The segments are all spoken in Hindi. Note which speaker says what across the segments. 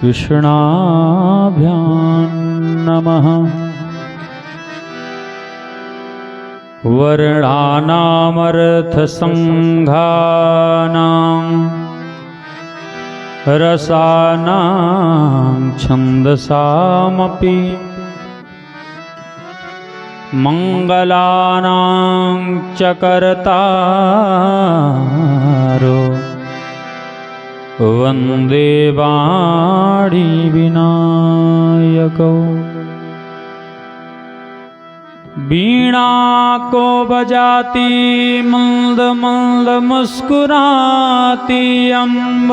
Speaker 1: कृष्णाभ्यां नमः। वर्णानामर्थसंघानां रसानां छन्दसामपि मंगलानां च कर्तारो वन्दे वाणी विनायकौ। वीणा को बजाती मंद मंद मुस्कुराती अम्ब,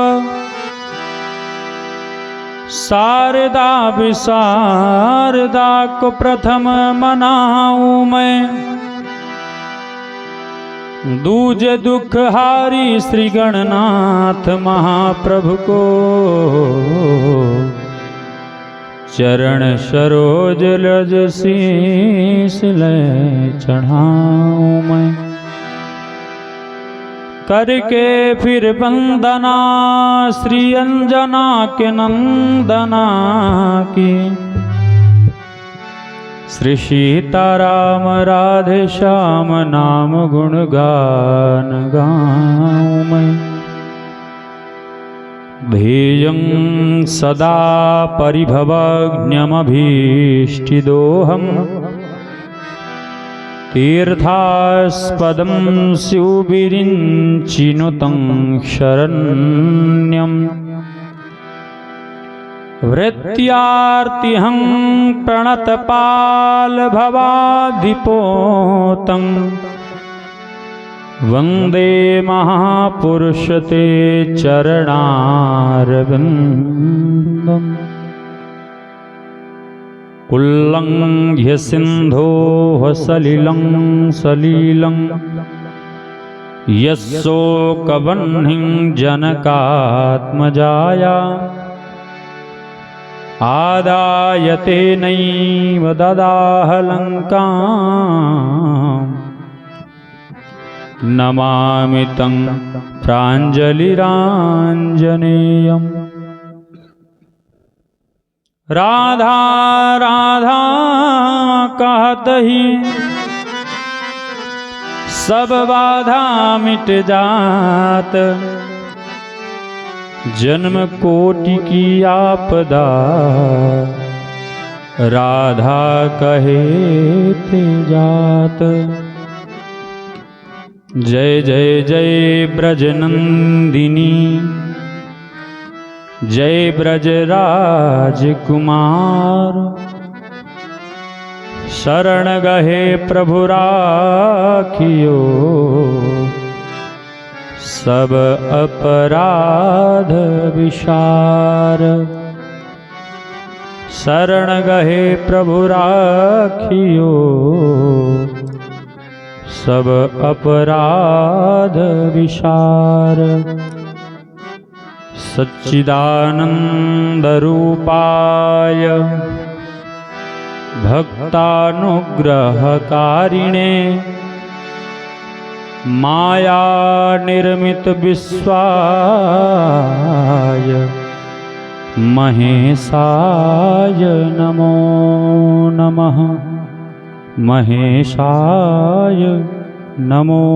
Speaker 1: शारदा विशारदा को प्रथम मनाऊं मैं। दूज दुखहारी श्री गणनाथ महाप्रभु को चरण सरोज रज शीश ले चढ़ाऊं मैं। करके फिर वंदना श्री अंजना के नंदना की, श्री सीताराम राधे श्याम नाम गुणगान गाऊं मैं। ध्येयं सदा परिभवग्न्यमभीष्टिदोहम्, तीर्थास्पदं शिवविरिञ्चिनुतं शरण्यम्। वृत्यार्तिहं प्रणतपालभवाधिपोतं, वन्दे महापुरुष ते चरणारविन्दम्। उल्लङ्घ्य सिन्धोः सलिलं सलीलं, यस्शोकवह्निं जनकात्मजाया, आदाय तेनैव ददाह लङ्काम्। नमामि तं प्राञ्जलिराञ्जनेयम्। राधा राधा कहत ही सब बाधा मिट जात, जन्म कोटि की आपदा राधा कहे ते जात। जय जय जय ब्रजनंदिनी, जय ब्रज राजकुमार। शरण गहे प्रभु राखियो, सब अपराध विसार। शरण गहे प्रभु राखियो, सब अपराध विसार। सच्चिदानंद रूपाय भक्तानुग्रहकारिणे, माया निर्मित विश्वाय महेशाय नमो नमः। महेशाय नमो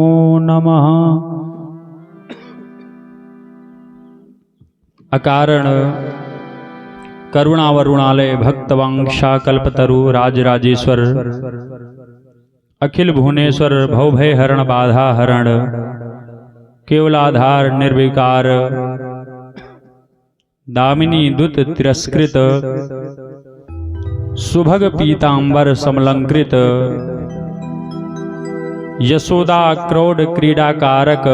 Speaker 1: नमः। अकारण करुणावरुणालय भक्तवांक्षा कल्पतरु राजराजेश्वर, अखिल भुवनेश्वर भवभय हरण बाधा हरण, केवलाधार निर्विकार, दामिनी दुत तिरस्कृत, सुभग पीतांबर समलंकृत, यशोदा क्रोड क्रीडाकारक,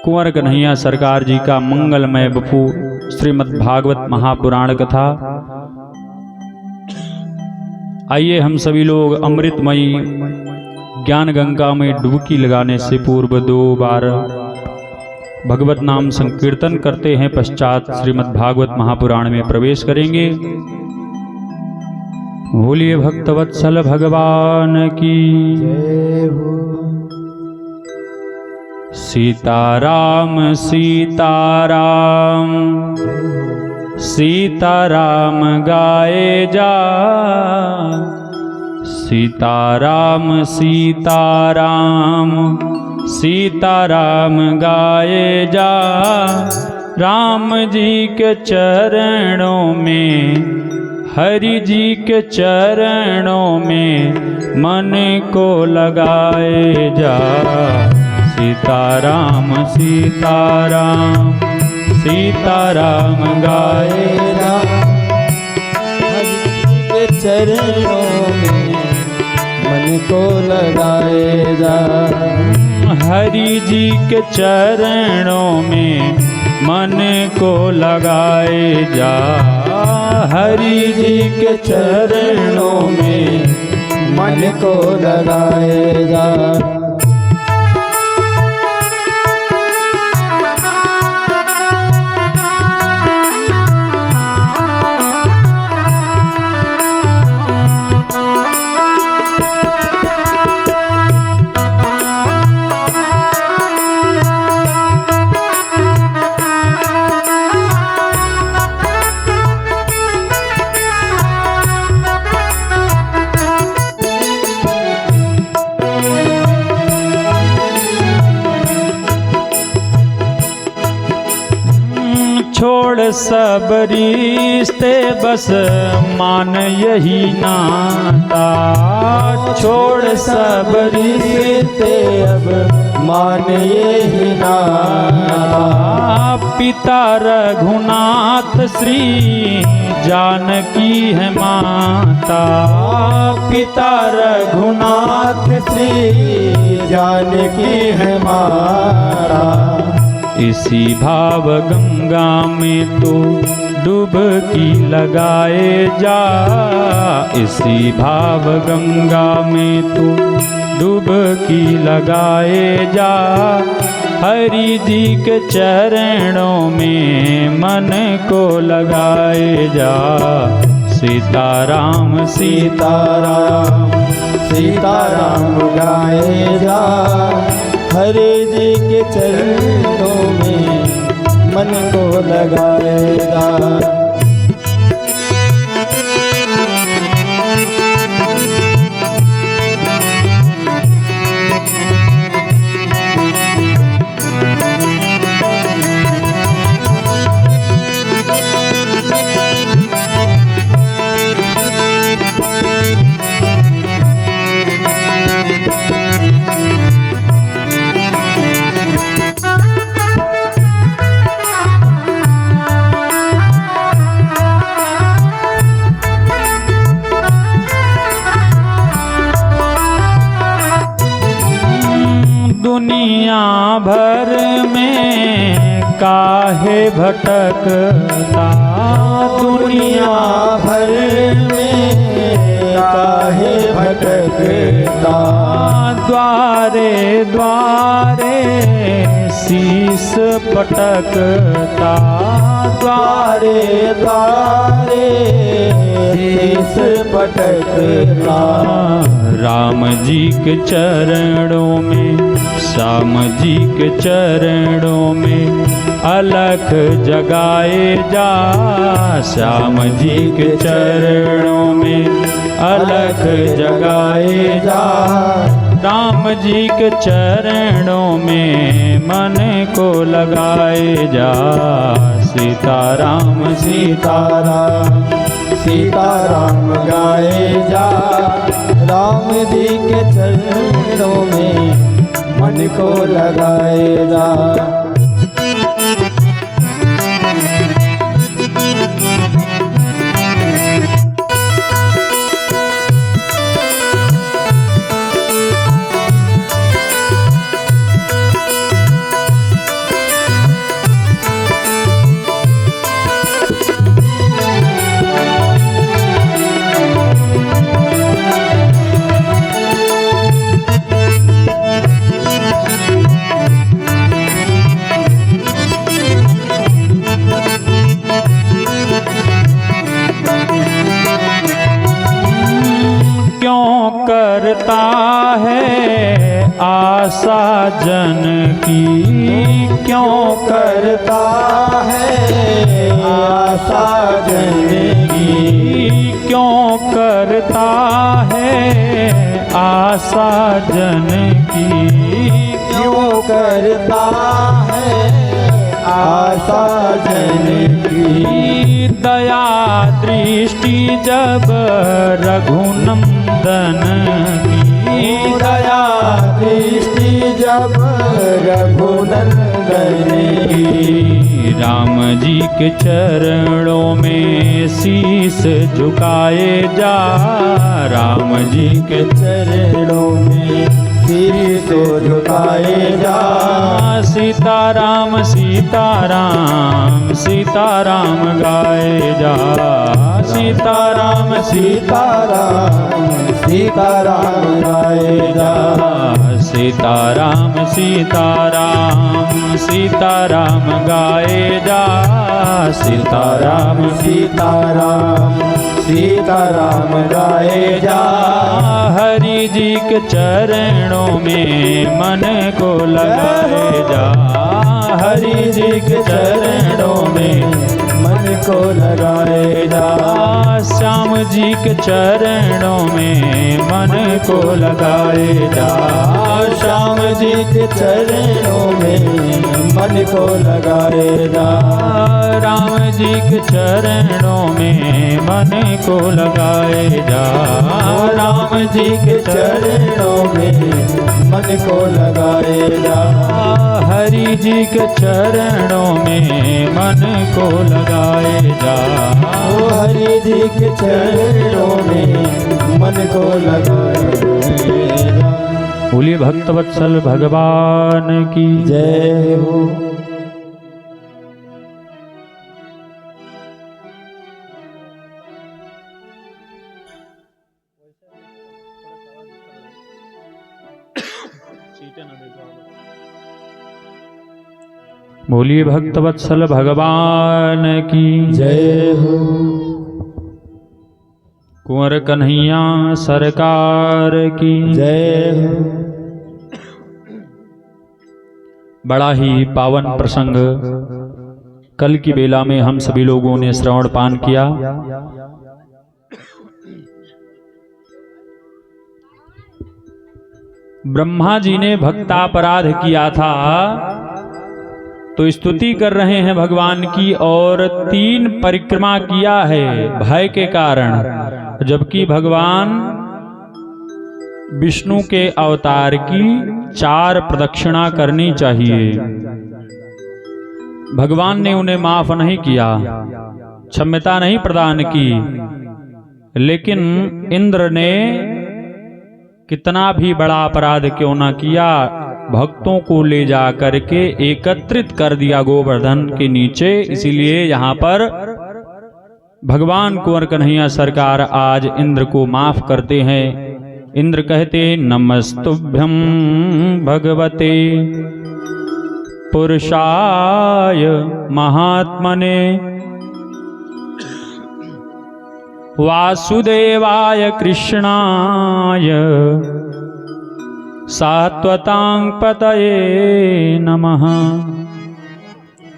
Speaker 1: कुंवर कन्हैया सरकार जी का मंगलमय बपू श्रीमद् भागवत महापुराण कथा। आइए हम सभी लोग अमृतमयी ज्ञान गंगा में डुबकी लगाने से पूर्व 2 बार भगवत नाम संकीर्तन करते हैं, पश्चात श्रीमद् भागवत महापुराण में प्रवेश करेंगे। बोलिए भक्तवत्सल भगवान की जय हो। सीताराम सीताराम सीताराम गाए जा। सीताराम सीताराम सीताराम गाए जा। राम जी के चरणों में, हरि जी के चरणों में मन को लगाए जा। सीताराम सीताराम सीताराम गाए जा।
Speaker 2: हरि जी के चरणों में मन को लगाए जा।
Speaker 1: हरि जी के चरणों में मन को लगाए जा। हरि जी के चरणों में
Speaker 2: मन को लगाए जा।
Speaker 1: छोड़ सब रिश्ते बस मान यही नाता।
Speaker 2: छोड़ सब रिश्ते अब मान यही नाता।
Speaker 1: पिता रघुनाथ श्री जानकी है माता।
Speaker 2: पिता रघुनाथ श्री जानकी है माता।
Speaker 1: इसी भाव गंगा में तो डुबकी लगाए जा। इसी भाव गंगा में तो डुबकी लगाए जा। हरि जी के चरणों में मन को लगाए जा। सीताराम
Speaker 2: सीताराम सीताराम गाए जा। हरि जी के चरणों में मन को लगाए जा।
Speaker 1: दुनिया भर में काहे भटकता।
Speaker 2: दुनिया भर में काहे भटकता।
Speaker 1: द्वारे द्वारे शीस पटकता।
Speaker 2: द्वारे द्वारे शीस पटकता।
Speaker 1: राम जी के चरणों में, श्याम जी के चरणों में अलख जगाए जा। श्याम जी के चरणों में अलख जगाए जा। राम जी के चरणों में मन को लगाए जा। सीताराम
Speaker 2: सीताराम सीताराम गाए जा। राम जी के चरणों में मन को लगाए जा।
Speaker 1: करता है आशा जन की। क्यों
Speaker 2: करता है आशा जन की,
Speaker 1: क्यों करता है आशा जन की,
Speaker 2: क्यों करता है आशा जन की।
Speaker 1: दया दृष्टि जब रघुनंदन की,
Speaker 2: दया दृष्टि जब रघुनंदन की।
Speaker 1: राम जी के चरणों में शीस झुकाए जा, राम जी के
Speaker 2: चरणों में शीश झुकाए जा।
Speaker 1: सीताराम सीताराम सीताराम गाए जा, सीताराम
Speaker 2: सीताराम सीताराम गाए जा।
Speaker 1: सीताराम सीताराम सीताराम गाए जा, सीताराम
Speaker 2: सीताराम सीताराम गाए जा।
Speaker 1: हरि जी के चरणों में मन को लगाए जा, हरि जी के चरणों में
Speaker 2: मन को लगाए जा।
Speaker 1: श्याम जी के चरणों में मन को लगाए जा,
Speaker 2: श्याम जी के चरणों में मन को लगाए जा।
Speaker 1: राम जी के चरणों में मन को लगाए जा,
Speaker 2: राम जी के चरणों में मन को लगाए जा।
Speaker 1: हरि जी के चरणों में मन को लगाए जा,
Speaker 2: हरि जी के चरणों में मन को लगाए जा।
Speaker 1: बोलिए भक्तवत्सल भगवान की
Speaker 2: जय हो।
Speaker 1: बोलिए भक्तवत्सल भगवान की
Speaker 2: जय हो।
Speaker 1: कुंवर कन्हैया सरकार की
Speaker 2: जय हो।
Speaker 1: बड़ा ही पावन प्रसंग कल की बेला में हम सभी लोगों ने श्रवण पान किया। ब्रह्मा जी ने भक्तापराध किया था तो स्तुति कर रहे हैं भगवान की, और 3 परिक्रमा किया है भय के कारण, जबकि भगवान विष्णु के अवतार की 4 प्रदक्षिणा करनी चाहिए। भगवान ने उन्हें माफ नहीं किया, क्षमता नहीं प्रदान की, लेकिन इंद्र ने कितना भी बड़ा अपराध क्यों ना किया, भक्तों को ले जा करके एकत्रित कर दिया गोवर्धन के नीचे। इसीलिए यहाँ पर भगवान कुंवर कन्हैया सरकार आज इंद्र को माफ करते हैं। इंद्र कहते नमस्तुभ्यं भगवते पुरुषाय महात्मने वासुदेवाय कृष्णाय सात्वतां पतये नमः।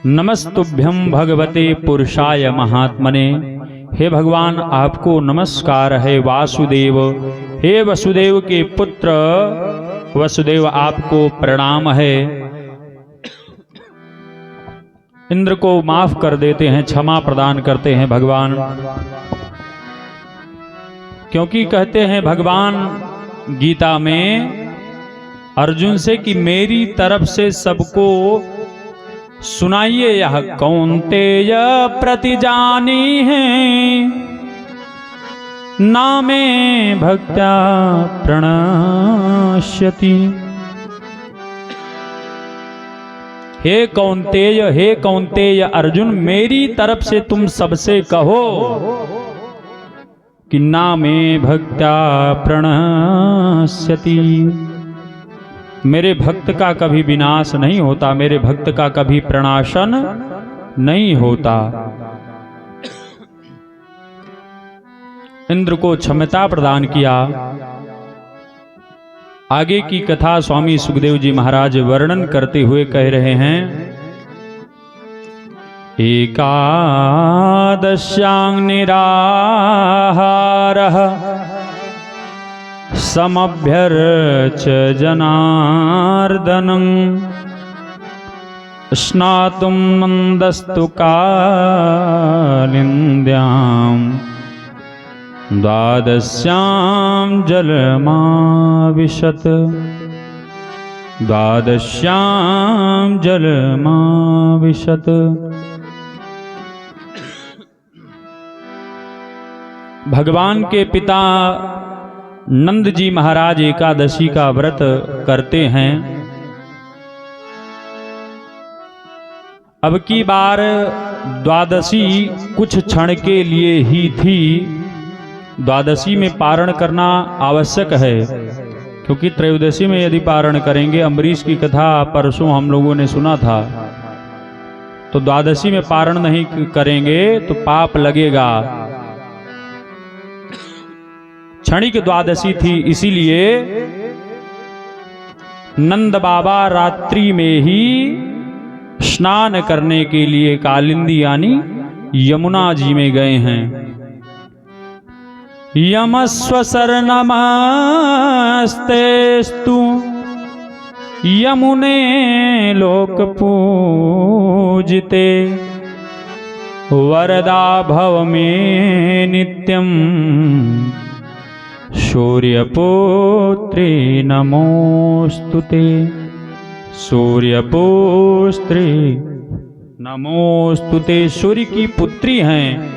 Speaker 1: नमस्तुभ्यं भगवते पुरुषाय महात्मने। हे भगवान आपको नमस्कार है वासुदेव, हे वसुदेव के पुत्र वसुदेव आपको प्रणाम है। इंद्र को माफ कर देते हैं, क्षमा प्रदान करते हैं भगवान, क्योंकि कहते हैं भगवान गीता में अर्जुन से कि मेरी तरफ से सबको सुनाइए यह कौन्तेय प्रतिजानी है, नामे भक्त्या प्रणश्यति। हे कौन्तेय अर्जुन, मेरी तरफ से तुम सबसे कहो कि नामे भक्त्या प्रणश्यति। मेरे भक्त का कभी विनाश नहीं होता, मेरे भक्त का कभी प्रणाशन नहीं होता। इंद्र को क्षमता प्रदान किया। आगे की कथा स्वामी सुखदेव जी महाराज वर्णन करते हुए कह रहे हैं एकादश्यां निराहारः समभ्यर्च जनार्दनं स्नातुं नन्दस्तु कालिन्द्यां द्वादश्यां जलमाविशत् द्वादश्यां जलमाविशत्। भगवान के पिता नंद जी महाराज एकादशी का व्रत करते हैं। अब की बार द्वादशी कुछ क्षण के लिए ही थी। द्वादशी में पारण करना आवश्यक है, क्योंकि त्रयोदशी में यदि पारण करेंगे, अम्बरीश की कथा परसों हम लोगों ने सुना था, तो द्वादशी में पारण नहीं करेंगे तो पाप लगेगा। क्षणिक द्वादशी थी, इसीलिए नंद बाबा रात्रि में ही स्नान करने के लिए कालिंदी यानी यमुना जी में गए हैं। यमस्व शरणमस्तेस्तु यमुने लोक पूजिते वरदा भव में नित्यम सूर्यपुत्री नमोस्तुते। सूर्यपुत्री नमोस्तुते। सूर्य की पुत्री हैं,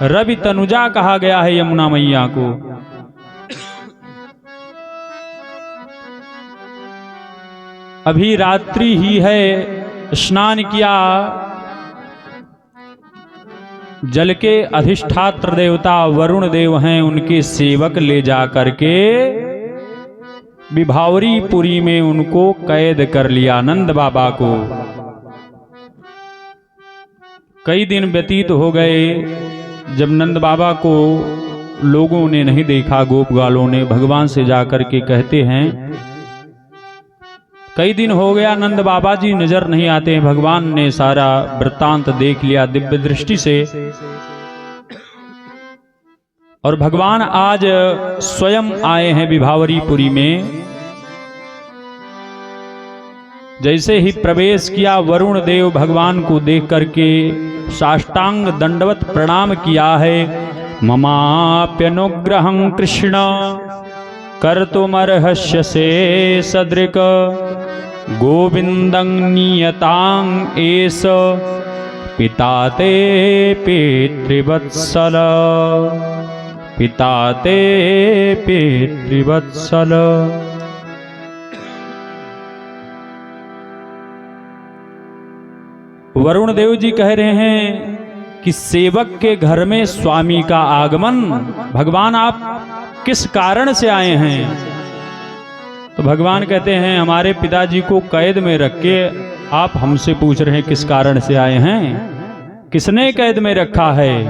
Speaker 1: रवि तनुजा कहा गया है यमुना मैया को। अभी रात्रि ही है, स्नान किया, जल के अधिष्ठात्र देवता वरुण देव हैं, उनके सेवक ले जा करके विभावरीपुरी में उनको कैद कर लिया, नंद बाबा को। कई दिन व्यतीत हो गए, जब नंद बाबा को लोगों ने नहीं देखा, गोप गालों ने भगवान से जाकर के कहते हैं, कई दिन हो गया नंद बाबा जी नजर नहीं आते हैं। भगवान ने सारा वृत्तांत देख लिया दिव्य दृष्टि से, और भगवान आज स्वयं आए हैं विभावरीपुरी में। जैसे ही प्रवेश किया, वरुण देव भगवान को देख करके साष्टांग दंडवत प्रणाम किया है। ममाप्यनुग्रहं कृष्ण कर्तुमर्हस्यसे सदृक् गोविन्दं नियतां एष पिता ते पितृवत्सल। पिता ते पितृवत्सल। वरुण देव जी कह रहे हैं कि सेवक के घर में स्वामी का आगमन, भगवान आप किस कारण से आए हैं? तो भगवान कहते हैं हमारे पिताजी को कैद में रख के आप हमसे पूछ रहे हैं किस कारण से आए हैं? किसने कैद में रखा है?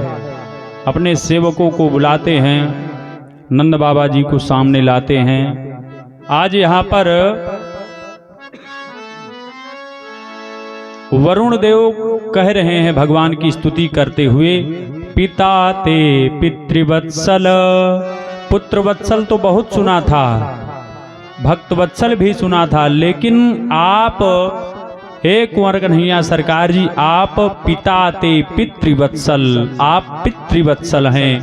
Speaker 1: अपने सेवकों को बुलाते हैं, नंद बाबा जी को सामने लाते हैं। आज यहाँ पर वरुण देव कह रहे हैं भगवान की स्तुति करते हुए, पिता ते पितृवत्सल। पुत्र वत्सल तो बहुत सुना था, भक्त वत्सल भी सुना था, लेकिन आप हे कुंवर कन्हैया सरकार जी, आप पिता ते पितृवत्सल, आप पितृवत्सल हैं।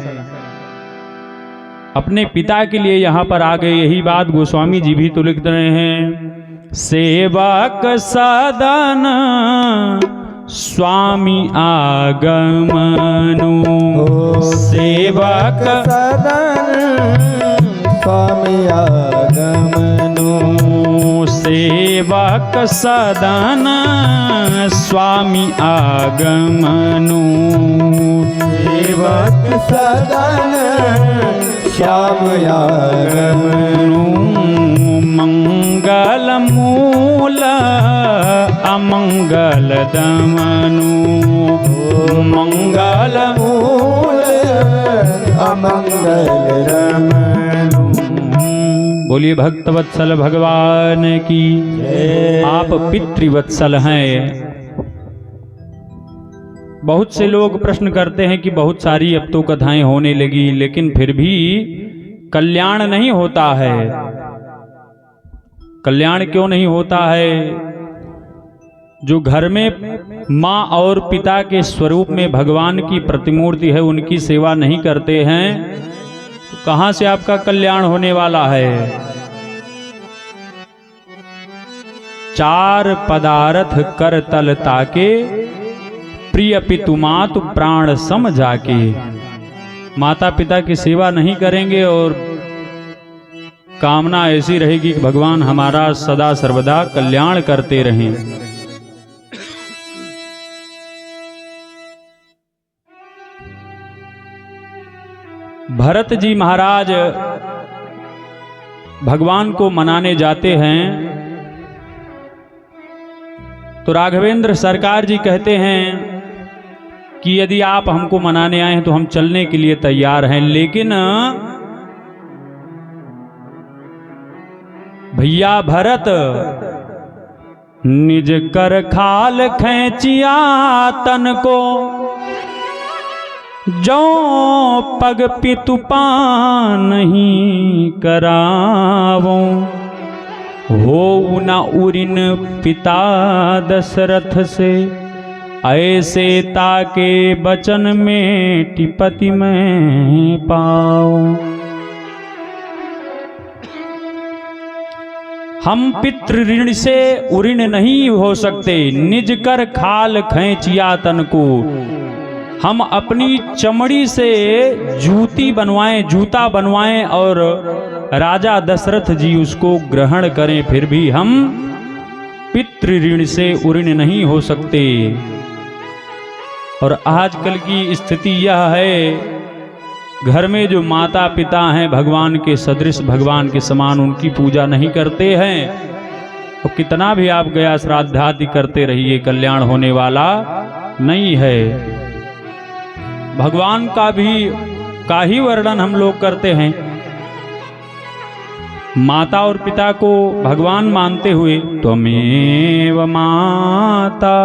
Speaker 1: अपने पिता के लिए यहाँ पर आ गए। यही बात गोस्वामी जी भी तो लिख रहे हैं, सेवक सदन स्वामी आगमनु। सेवक
Speaker 2: सदन स्वामी आगमनु।
Speaker 1: सेवक सदन स्वामी आगमनु।
Speaker 2: सेवक सदन श्याम आगमनु।
Speaker 1: मंगल मूल अमंगल दमनु। मंगल
Speaker 2: मूल अमंगल रमनु।
Speaker 1: बोलिए भक्तवत्सल भगवान की। आप पितृवत्सल हैं। बहुत से लोग प्रश्न करते हैं कि बहुत सारी अब तो कथाएं होने लगी, लेकिन फिर भी कल्याण नहीं होता है। कल्याण क्यों नहीं होता है? जो घर में माँ और पिता के स्वरूप में भगवान की प्रतिमूर्ति है, उनकी सेवा नहीं करते हैं, तो कहां से आपका कल्याण होने वाला है? चार पदार्थ कर तल ताके, प्रिय पितु मातु प्राण सम जाके। माता पिता की सेवा नहीं करेंगे और कामना ऐसी रहेगी कि भगवान हमारा सदा सर्वदा कल्याण करते रहें। भरत जी महाराज भगवान को मनाने जाते हैं तो राघवेंद्र सरकार जी कहते हैं कि यदि आप हमको मनाने आए हैं तो हम चलने के लिए तैयार हैं, लेकिन भैया भरत निज कर खाल खैचिया तन को, जो पग पितु पान नहीं करावो। हो न उरिन पिता दशरथ से, ऐसे ताके बचन में टिपति में पाओ। हम पितृ ऋण से उऋण नहीं हो सकते। निज कर खाल खैचिया तन को, हम अपनी चमड़ी से जूती बनवाएं, जूता बनवाएं और राजा दशरथ जी उसको ग्रहण करें, फिर भी हम पितृ ऋण से उऋण नहीं हो सकते। और आजकल की स्थिति यह है, घर में जो माता पिता हैं भगवान के सदृश, भगवान के समान उनकी पूजा नहीं करते हैं। तो कितना भी आप गया श्राद्धादि करते रहिए, कल्याण होने वाला नहीं है। भगवान का ही वर्णन हम लोग करते हैं। माता और पिता को भगवान मानते हुए त्वमेव माता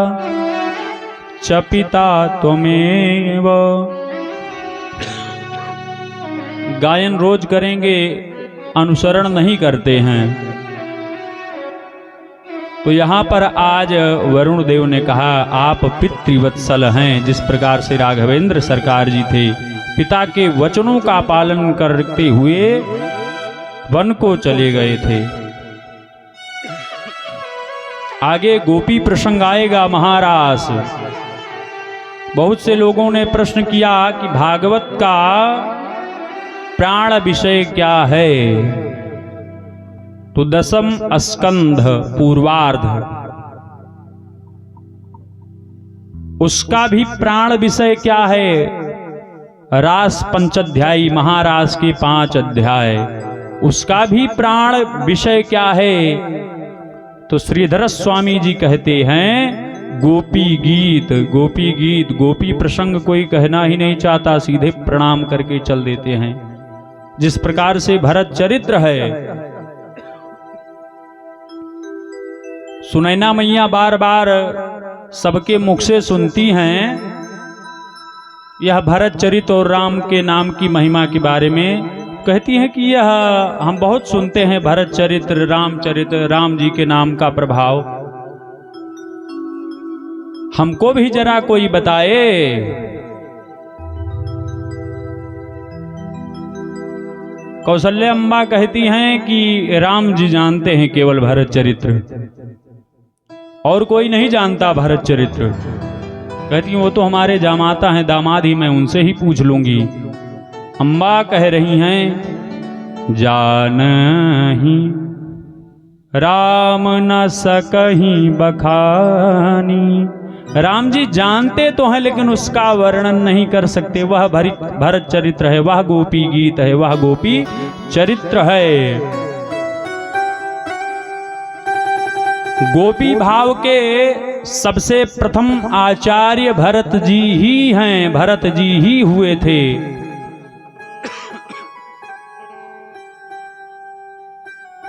Speaker 1: च पिता त्वमेव, गायन रोज करेंगे, अनुसरण नहीं करते हैं। तो यहाँ पर आज वरुण देव ने कहा आप पितृवत्सल हैं। जिस प्रकार से राघवेंद्र सरकार जी थे, पिता के वचनों का पालन करते हुए वन को चले गए थे। आगे गोपी प्रसंग आएगा महारास। बहुत से लोगों ने प्रश्न किया कि भागवत का प्राण विषय क्या है? तो दशम स्कंध पूर्वार्ध, उसका भी प्राण विषय क्या है? रास पंचाध्यायी, महारास के 5 अध्याय, उसका भी प्राण विषय क्या है? तो श्रीधर स्वामी जी कहते हैं गोपी गीत। गोपी गीत, गोपी प्रसंग कोई कहना ही नहीं चाहता, सीधे प्रणाम करके चल देते हैं। जिस प्रकार से भरत चरित्र है, सुनैना मैया बार बार सबके मुख से सुनती हैं यह भरत चरित्र और राम के नाम की महिमा के बारे में, कहती हैं कि यह हम बहुत सुनते हैं, भरत चरित्र, रामचरित्र, राम जी के नाम का प्रभाव, हमको भी जरा कोई बताए। कौशल्या अम्बा कहती हैं कि राम जी जानते हैं केवल भरत चरित्र, और कोई नहीं जानता भरत चरित्र। कहती हैं वो तो हमारे जामाता हैं, दामाद ही, मैं उनसे ही पूछ लूंगी। अम्बा कह रही हैं जानहि राम न सकहि बखानी। राम जी जानते तो हैं लेकिन उसका वर्णन नहीं कर सकते। वह भरत चरित्र है, वह गोपी गीत है, वह गोपी चरित्र है। गोपी भाव के सबसे प्रथम आचार्य भरत जी ही हैं, भरत जी ही हुए थे।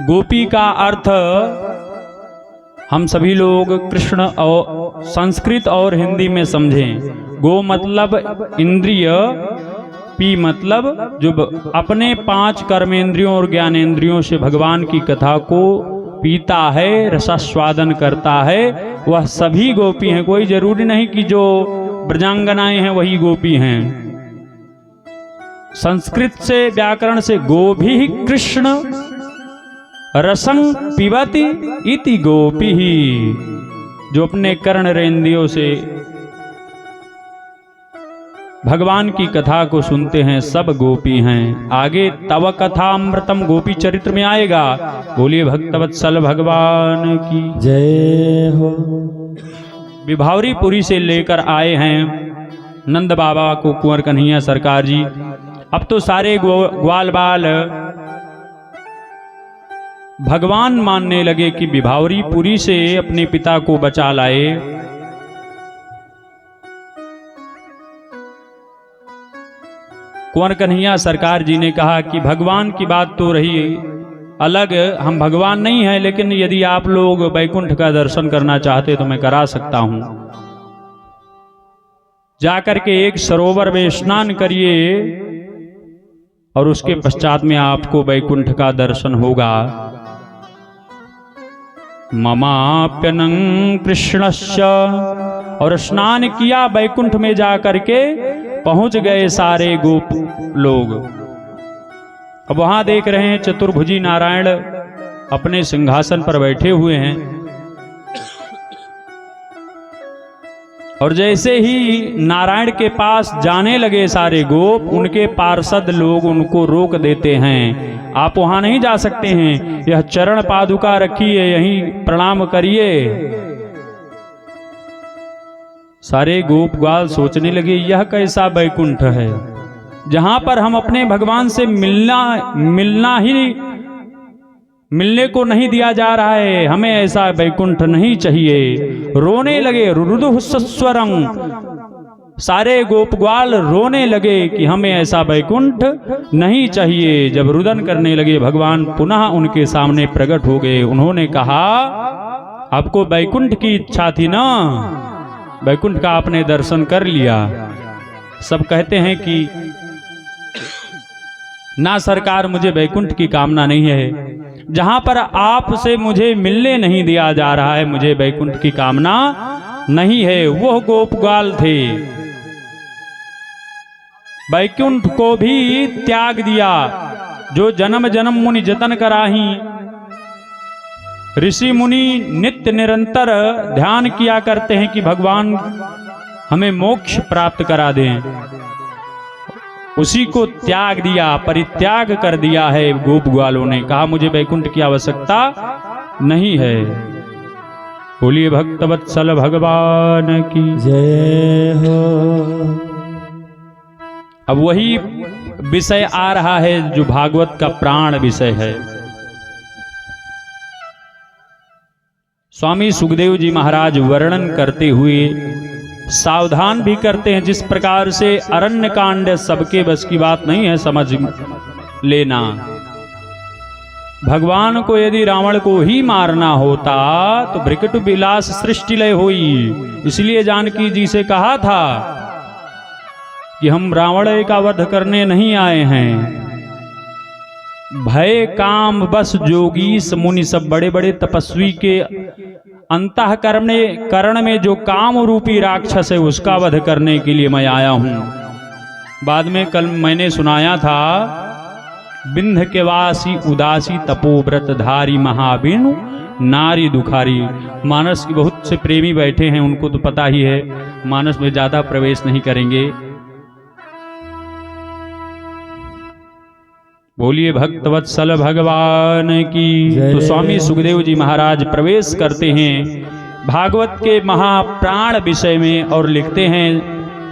Speaker 1: गोपी का अर्थ हम सभी लोग कृष्ण और संस्कृत और हिंदी में समझें। गो मतलब इंद्रिय, पी मतलब जो अपने 5 कर्मेंद्रियों और ज्ञानेंद्रियों से भगवान की कथा को पीता है, रसास्वादन करता है, वह सभी गोपी हैं। कोई जरूरी नहीं कि जो ब्रजांगनाएं हैं वही गोपी हैं। संस्कृत से व्याकरण से गोभी कृष्ण रसं पिबति इति गोपी ही, जो अपने कर्णेंद्रियों से भगवान की कथा को सुनते हैं सब गोपी हैं। आगे तव कथामृतम गोपी चरित्र में आएगा। बोलिए भक्तवत्सल भगवान की
Speaker 2: जय हो।
Speaker 1: विभावरीपुरी से लेकर आए हैं नंद बाबा को कुंवर कन्हैया सरकार जी। अब तो सारे ग्वाल बाल भगवान मानने लगे कि विभावरीपुरी से अपने पिता को बचा लाए। कुंवर कन्हैया सरकार जी ने कहा कि भगवान की बात तो रही अलग, हम भगवान नहीं हैं, लेकिन यदि आप लोग वैकुंठ का दर्शन करना चाहते तो मैं करा सकता हूं। जाकर के एक सरोवर में स्नान करिए और उसके पश्चात में आपको वैकुंठ का दर्शन होगा। ममाप्यनं कृष्णस्य, और स्नान किया, वैकुंठ में जाकर के पहुंच गए सारे गोप लोग। अब वहां देख रहे हैं चतुर्भुजी नारायण अपने सिंहासन पर बैठे हुए हैं, और जैसे ही नारायण के पास जाने लगे सारे गोप, उनके पार्षद लोग उनको रोक देते हैं। आप वहां नहीं जा सकते हैं, यह चरण पादुका रखी है, यहीं प्रणाम करिए। सारे गोप ग्वाल सोचने लगे यह कैसा वैकुंठ है जहां पर हम अपने भगवान से मिलने को नहीं दिया जा रहा है, हमें ऐसा वैकुंठ नहीं चाहिए। रोने लगे रुरुदुःस्वरं, सारे गोप ग्वाल रोने लगे कि हमें ऐसा वैकुंठ नहीं चाहिए। जब रुदन करने लगे, भगवान पुनः उनके सामने प्रकट हो गए। उन्होंने कहा आपको वैकुंठ की इच्छा थी ना, वैकुंठ का आपने दर्शन कर लिया। सब कहते हैं कि ना सरकार, मुझे वैकुंठ की कामना नहीं है, जहां पर आपसे मुझे मिलने नहीं दिया जा रहा है, मुझे वैकुंठ की कामना नहीं है। वो गोपगाल थे, वैकुंठ को भी त्याग दिया। जो जन्म जन्म मुनि जतन कराही, ऋषि मुनि नित्य निरंतर ध्यान किया करते हैं कि भगवान हमें मोक्ष प्राप्त करा दें, उसी को त्याग दिया, परित्याग कर दिया है। गोप ग्वालों ने कहा मुझे वैकुंठ की आवश्यकता नहीं है। बोलिए भक्तवत्सल भगवान की
Speaker 2: जय हो।
Speaker 1: अब वही विषय आ रहा है जो भागवत का प्राण विषय है। स्वामी सुखदेव जी महाराज वर्णन करते हुए सावधान भी करते हैं, जिस प्रकार से अरण्य कांड सबके बस की बात नहीं है समझ लेना। भगवान को यदि रावण को ही मारना होता तो भृकुट विलास सृष्टि लय हुई। इसलिए जानकी जी से कहा था कि हम रावण का वध करने नहीं आए हैं। भय काम बस जोगी मुनि सब बड़े बड़े तपस्वी के अंतःकरण में जो काम रूपी राक्षस है उसका वध करने के लिए मैं आया हूं। बाद में कल मैंने सुनाया था, बिंध के वासी उदासी तपोव्रत धारी महाबिनु नारी दुखारी। मानस की बहुत से प्रेमी बैठे हैं, उनको तो पता ही है, मानस में ज्यादा प्रवेश नहीं करेंगे। बोलिए भक्तवत्सल भगवान की। तो स्वामी सुखदेव जी महाराज प्रवेश करते हैं भागवत के महाप्राण विषय में और लिखते हैं,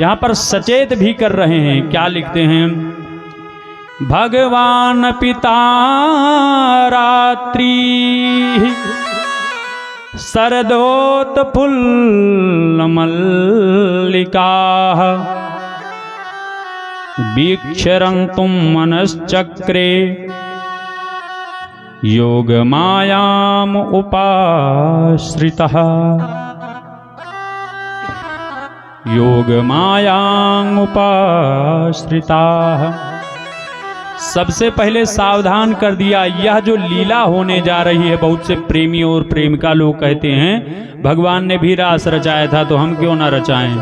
Speaker 1: यहाँ पर सचेत भी कर रहे हैं। क्या लिखते हैं? भगवान पिता रात्रि सरदोत फुल्ल मल्लिका वीक्षरन्तुं मनश्चक्रे योग मायाम उपाश्रितः। योग मायां उपाश्रिताः। सबसे पहले सावधान कर दिया, यह जो लीला होने जा रही है, बहुत से प्रेमी और प्रेमिका लोग कहते हैं भगवान ने भी रास रचाया था तो हम क्यों ना रचाएं।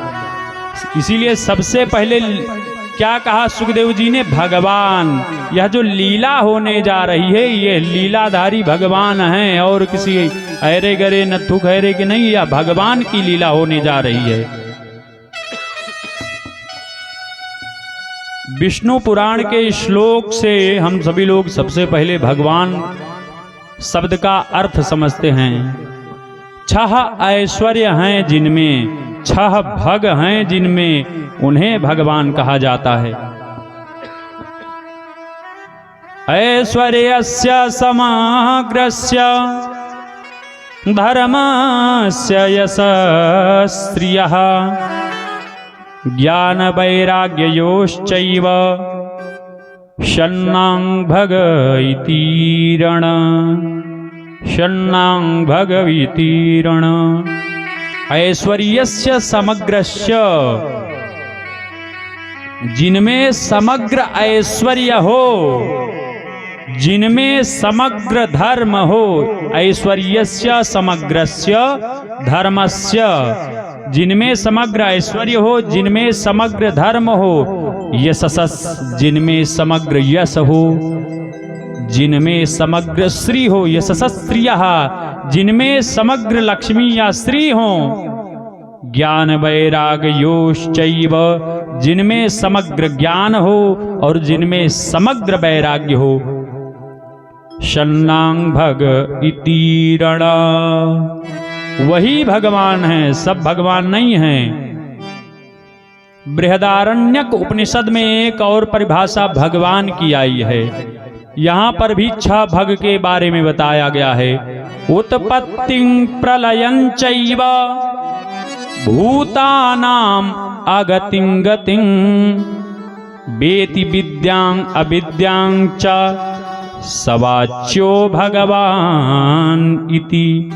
Speaker 1: इसीलिए सबसे पहले क्या कहा सुखदेव जी ने, भगवान, यह जो लीला होने जा रही है ये लीलाधारी भगवान हैं और किसी अरे गरे नथु खैरे के नहीं, यह भगवान की लीला होने जा रही है। विष्णु पुराण के श्लोक से हम सभी लोग सबसे पहले भगवान शब्द का अर्थ समझते हैं। छह ऐश्वर्य हैं जिनमें, छह भग हैं जिनमें, उन्हें भगवान कहा जाता है। ऐश्वर्यस्य समग्रस्य धर्मस्य यशस्त्रियः ज्ञान वैराग्ययोश्चैव षण्णां भग इति रण, षण्णां भग इति रण। ऐश्वर्यस्य समग्रस्य, जिनमें समग्र ऐश्वर्य हो, जिनमें समग्र धर्म हो। ऐश्वर्यस्य समग्रस्य धर्मस्य, जिनमें समग्र ऐश्वर्य हो, जिनमें समग्र धर्म हो। यशस, जिनमें समग्र यश हो, जिनमें समग्र श्री हो। यशस्त्रियः, जिनमें समग्र लक्ष्मी या श्री हो। ज्ञान वैराग्योश्चैव, जिनमें समग्र ज्ञान हो और जिनमें समग्र वैराग्य हो। षण्णां भग इति रण, वही भगवान हैं, सब भगवान नहीं हैं। बृहदारण्यक उपनिषद में एक और परिभाषा भगवान की आई है। यहाँ पर भी छह भग के बारे में बताया गया है। उत्पत्तिं प्रलयं चैव भूतानां अगतिं गतिं वेति विद्यां अविद्यां च सवाच्यो भगवान इति,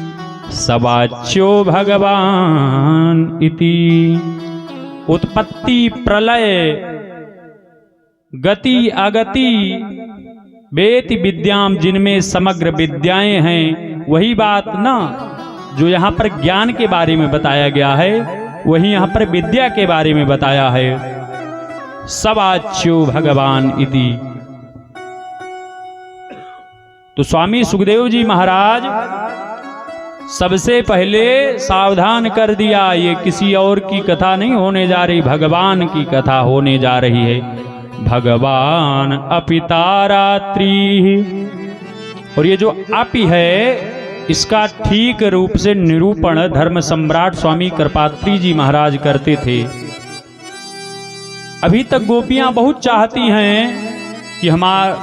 Speaker 1: सवाच्यो भगवान इति। उत्पत्ति प्रलय गति अगति वेति विद्याम, जिनमें समग्र विद्याएं हैं। वही बात ना जो यहाँ पर ज्ञान के बारे में बताया गया है, वही यहाँ पर विद्या के बारे में बताया है। सवाच्यो भगवान इति। तो स्वामी सुखदेव जी महाराज सबसे पहले सावधान कर दिया, ये किसी और की कथा नहीं होने जा रही, भगवान की कथा होने जा रही है। भगवान अपिता रात्रि। और ये जो अपि है इसका ठीक रूप से निरूपण धर्म सम्राट स्वामी कृपात्री जी महाराज करते थे। अभी तक गोपियां बहुत चाहती हैं कि हमारा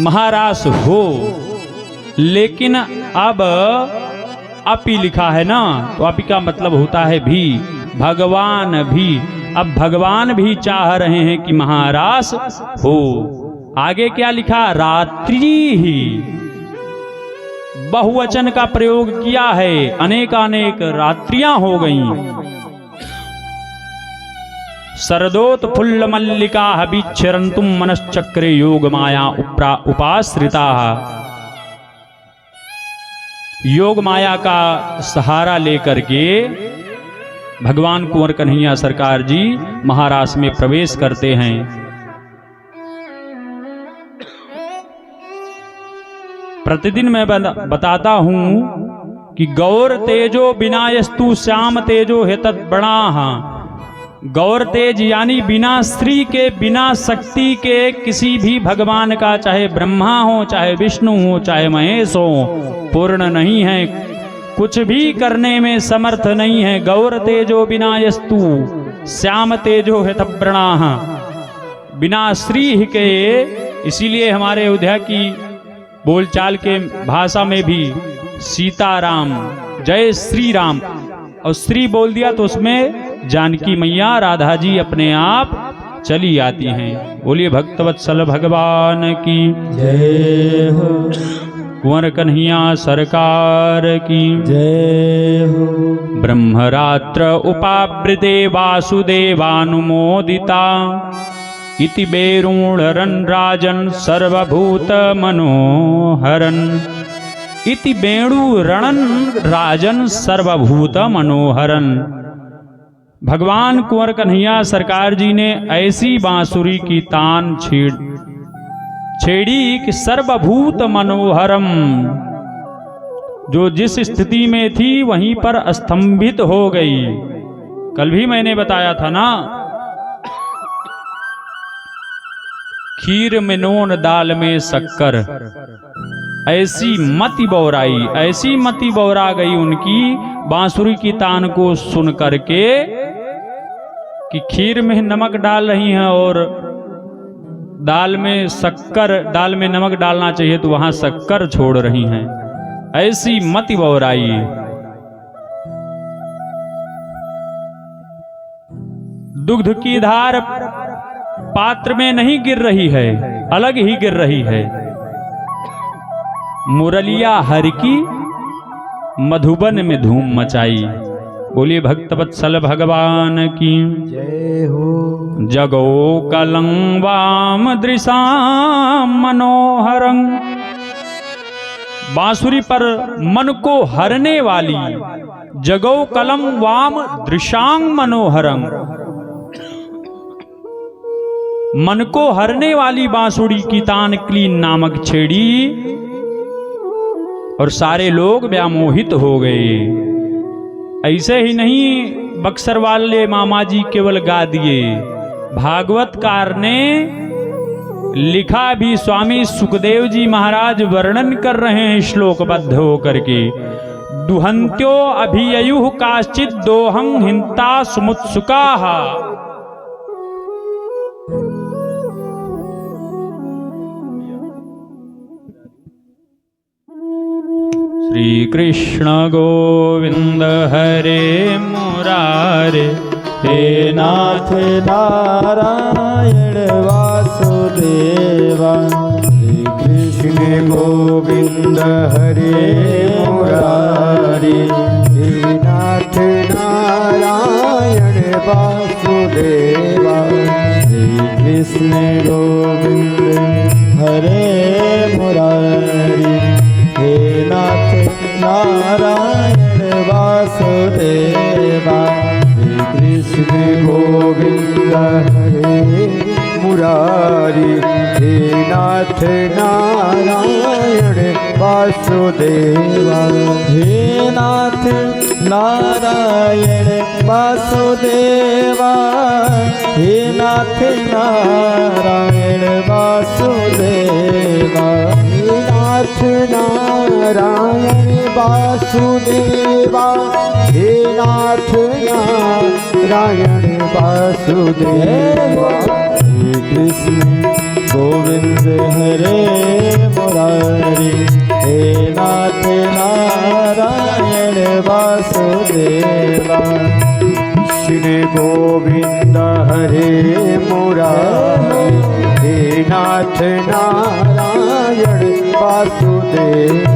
Speaker 1: महारास हो, लेकिन अब अपि लिखा है ना, तो अपि का मतलब होता है भी, भगवान भी। अब भगवान भी चाह रहे हैं कि महारास हो। आगे क्या लिखा, रात्रि ही, बहुवचन का प्रयोग किया है, अनेकानेक रात्रियां हो गईं। शरदोत फुल्ल मल्लिका बिच्छरन्तुम मनश्चक्रे योग माया उपाश्रिता। योग माया का सहारा लेकर के भगवान कुंवर कन्हैया सरकार जी महारास में प्रवेश करते हैं। प्रतिदिन मैं बताता हूं कि गौर तेजो विनायस्तु श्याम तेजो हेतत् बणाः। गौर तेज यानी बिना स्त्री के, बिना शक्ति के किसी भी भगवान का, चाहे ब्रह्मा हो, चाहे विष्णु हो, चाहे महेश हो, पूर्ण नहीं है, कुछ भी करने में समर्थ नहीं है। गौर तेजो विनायस्तु श्याम तेजो हेतब्रणाः। बिना श्री के, इसीलिए हमारे अयोध्या की बोलचाल के भाषा में भी सीताराम, जय श्री राम, और श्री बोल दिया तो उसमें जानकी मैया राधा जी अपने आप चली आती हैं। बोलिए भक्तवत्सल भगवान की
Speaker 2: जय हो।
Speaker 1: कुंवर कन्हैया सरकार की
Speaker 2: जय हो।
Speaker 1: ब्रह्मरात्र उपावृते वासुदेवानुमोदिता इति बेरूणरन् राजन् सर्वभूत मनोहरन् इति बेणुरणन् राजन् सर्वभूत मनोहरन्। भगवान कुंवर कन्हैया सरकार जी ने ऐसी बांसुरी की तान छेड़ी कि सर्वभूत मनोहरम, जो जिस स्थिति में थी वहीं पर स्तंभित हो गई। कल भी मैंने बताया था ना, खीर में नून दाल में शक्कर, ऐसी मति बौराई, ऐसी मति बौरा गई उनकी बांसुरी की तान को सुन करके कि खीर में नमक डाल रही हैं और दाल में शक्कर, दाल में नमक डालना चाहिए तो वहां शक्कर छोड़ रही हैं। ऐसी मति बौराई। दुग्ध की धार पात्र में नहीं गिर रही है, अलग ही गिर रही है। मुरलिया हर की मधुबन में धूम मचाई। बोलिए भक्तवत्सल भगवान की
Speaker 2: जय हो।
Speaker 1: जगो कलं वाम दृशाम मनोहरं, बांसुरी पर मन को हरने वाली। जगो कलम वाम दृशांग मनोहरं, मन को हरने वाली बांसुरी की तान क्लीन नामक छेड़ी और सारे लोग व्यामोहित हो गए। ऐसे ही नहीं बक्सर वाले मामा जी केवल गा दिए, भागवतकार ने लिखा भी। स्वामी सुखदेव जी महाराज वर्णन कर रहे हैं श्लोकबद्ध होकर के। दुहंत्यो अभिययुः काश्चित् दोहं हिंता सुमुत्सुकाः। श्री कृष्ण गोविंद हरे मुरारे,
Speaker 2: हे नाथ नारायण वासुदेवा। श्री कृष्ण गोविंद हरे मुरारी, हे नाथ नारायण वासुदेवा। श्री कृष्ण गोविंद हरे मुरारी, हे नाथ नारायण वासुदेवा। कृष्ण गोविंद हरे मुरारी, हे नाथ नारायण वासुदेवा। हे नाथ नारायण वासुदेवा, हे नाथ नारायण वासुदेवा। हे नाथ नारायण वासुदेवा, हे नाथ नारायण वासुदेवा। हे कृष्ण गोविंद हरे मुरारी, हे नाथ नारायण वासुदेवा। श्री गोविंद हरे मुरारी, हे नाथ नारायण वासुदेवा।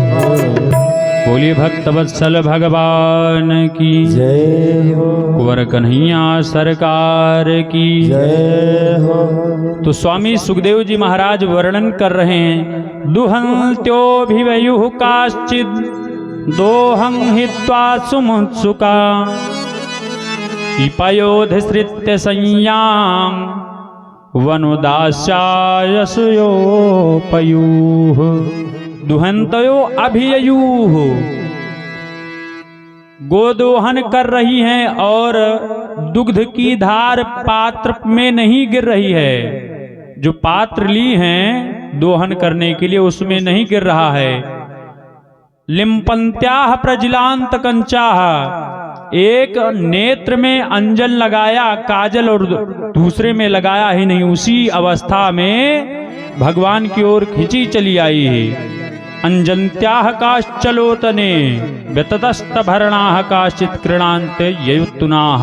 Speaker 1: बोलिए भक्तवत्सल भगवान की
Speaker 2: जय हो।
Speaker 1: कुंवर कन्हैया सरकार की
Speaker 2: जय हो।
Speaker 1: तो स्वामी सुखदेव जी महाराज वर्णन कर रहे हैं। दुहंत्योभिवयुः काश्चित् दोहं हित्वा सुमुत्सुका, पिपयोधसृत्य संयां वनुदास्यायसयोपयुः। दुहंतयो अभिययुः, गोदोहन कर रही हैं और दुग्ध की धार पात्र में नहीं गिर रही है। जो पात्र ली हैं दोहन करने के लिए उसमें नहीं गिर रहा है। लिम्पंत्याह प्रजिलांत कंचाह, एक नेत्र में अंजन लगाया काजल और दूसरे में लगाया ही नहीं, उसी अवस्था में भगवान की ओर खिंची चली आई है। अंजंत्याह काश्चलोतने व्यततस्त भरणाह काश्चित कृणांत ययुत्तुनाह।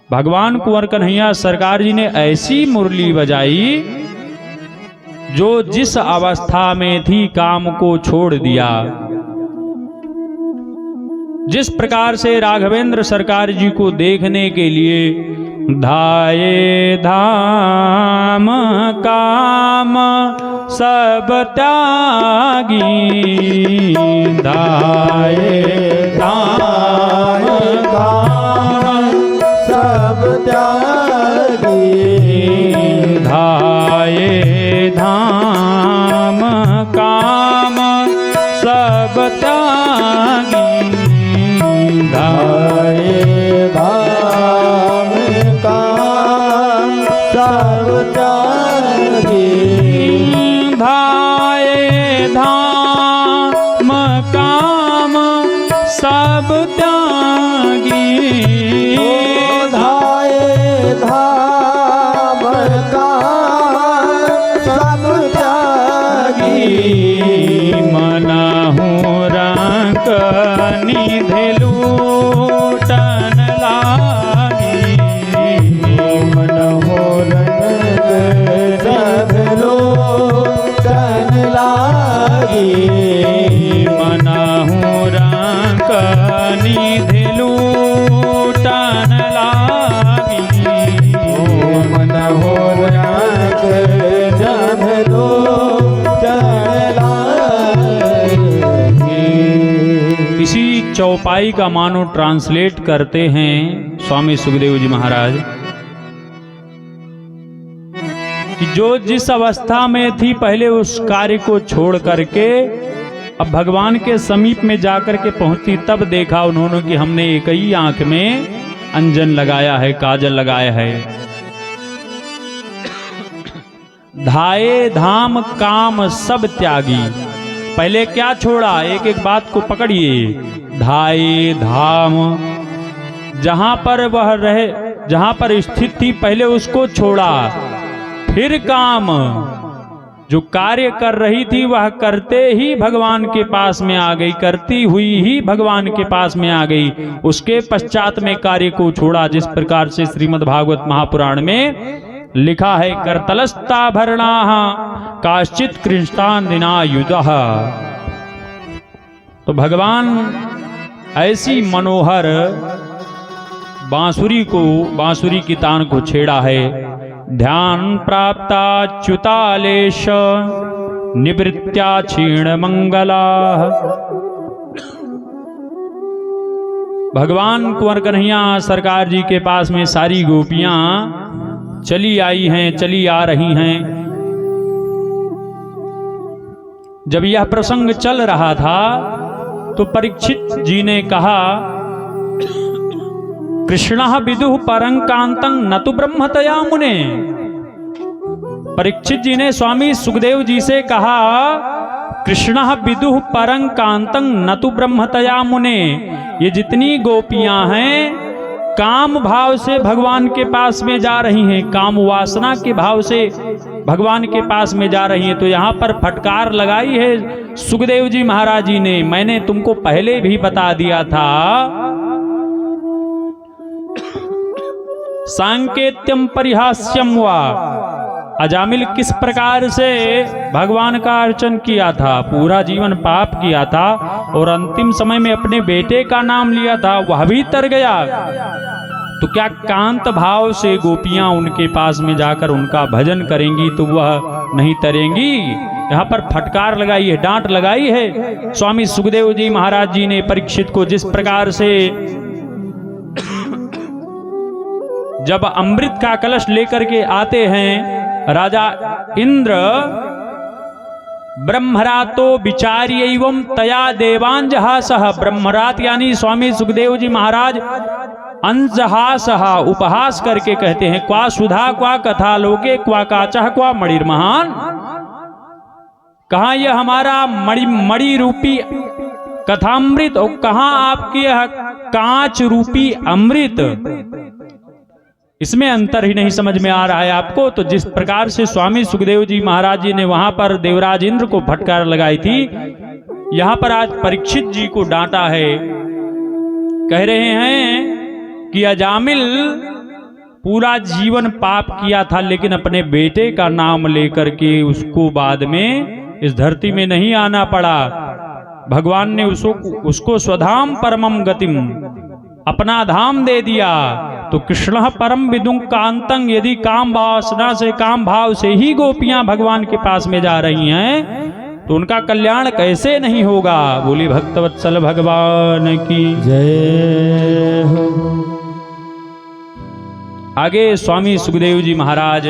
Speaker 1: भगवान कुंवर कन्हैया सरकार जी ने ऐसी मुरली बजाई जो जिस अवस्था में थी काम को छोड़ दिया। जिस प्रकार से राघवेंद्र सरकार जी को देखने के लिए धाये धाम काम सब त्यागी, धाये धाम
Speaker 2: काम सब त्यागी,
Speaker 1: धाये धाम काम सब त्यागी,
Speaker 2: धाये धाम काम सब त्यागी,
Speaker 1: धाये धाम काम सब त्यागी,
Speaker 2: धाये धाम काम सब त्यागी,
Speaker 1: मनहु रंग निधि लूटन लागी,
Speaker 2: मनहु रंग निधि लूटन लागी,
Speaker 1: मनहु रंग निधि लूटन लागी,
Speaker 2: मनहु रंग निधि लूटन लागी।
Speaker 1: इसी चौपाई का मानो ट्रांसलेट करते हैं स्वामी सुखदेव जी महाराज कि जो जिस अवस्था में थी पहले उस कार्य को छोड़ करके अब भगवान के समीप में जाकर के पहुंची, तब देखा उन्होंने कि हमने एक ही आंख में अंजन लगाया है, काजल लगाया है। धाये धाम काम सब त्यागी, पहले क्या छोड़ा, एक एक बात को पकड़िए। धाये धाम, जहां पर वह रहे, जहां पर स्थित थी पहले उसको छोड़ा, फिर काम जो कार्य कर रही थी वह करते ही भगवान के पास में आ गई, करती हुई ही भगवान के पास में आ गई, उसके पश्चात में कार्य को छोड़ा। जिस प्रकार से श्रीमद् भागवत महापुराण में लिखा है, करतलस्ताभरणा काश्चित कृष्णान दिनायुधः। तो भगवान ऐसी मनोहर बांसुरी की तान को छेड़ा है। ध्यान प्राप्ताच्युतालेश निवृत्त्या क्षीण मंगला। भगवान कुंवर कन्हैया सरकार जी के पास में सारी गोपियां चली आई हैं, चली आ रही हैं। जब यह प्रसंग चल रहा था तो परीक्षित जी ने कहा, कृष्णः विदुः परं कांतं न तु ब्रह्मतया मुने। परीक्षित जी ने स्वामी सुखदेव जी से कहा, कृष्णः विदुः परं कांतं न तु ब्रह्मतया मुने। ये जितनी गोपियां हैं काम भाव से भगवान के पास में जा रही हैं, काम वासना के भाव से भगवान के पास में जा रही हैं। तो यहाँ पर फटकार लगाई है सुखदेव जी महाराज जी ने, मैंने तुमको पहले भी बता दिया था। सांकेत्यम परिहास्यम वा, अजामिल किस प्रकार से भगवान का अर्चन किया था, पूरा जीवन पाप किया था और अंतिम समय में अपने बेटे का नाम लिया था, वह भी तर गया। तो क्या कांत भाव से गोपियां उनके पास में जाकर उनका भजन करेंगी तो वह नहीं तरेंगी? यहाँ पर फटकार लगाई है, डांट लगाई है स्वामी सुखदेव जी महाराज जी ने परीक्षित को। जिस प्रकार से जब अमृत का कलश लेकर के आते हैं राजा इंद्र, ब्रह्मरातो विचार्य एवं तया देवांजहासः। ब्रह्मरात यानी स्वामी सुखदेव जी महाराज अंजहासः उपहास करके कहते हैं, क्वा सुधा क्वा कथा लोके क्वा काचः क्वा मणिर्महान। कहाँ यह हमारा मणि रूपी कथामृत और कहाँ आपके यह कांच रूपी अमृत, इसमें अंतर ही नहीं समझ में आ रहा है आपको। तो जिस प्रकार से स्वामी सुखदेव जी महाराज जी ने वहां पर देवराज इंद्र को फटकार लगाई थी, यहां पर आज परीक्षित जी को डांटा है। कह रहे हैं कि अजामिल पूरा जीवन पाप किया था, लेकिन अपने बेटे का नाम लेकर के उसको बाद में इस धरती में नहीं आना पड़ा। भगवान ने उसको स्वधाम परमम गतिम, अपना धाम दे दिया। तो कृष्ण परम विदुं कांतं, यदि काम वासना से, काम भाव से ही गोपियां भगवान के पास में जा रही हैं तो उनका कल्याण कैसे नहीं होगा। बोली भक्तवत्सल भगवान की
Speaker 2: जय हो।
Speaker 1: आगे स्वामी सुखदेव जी महाराज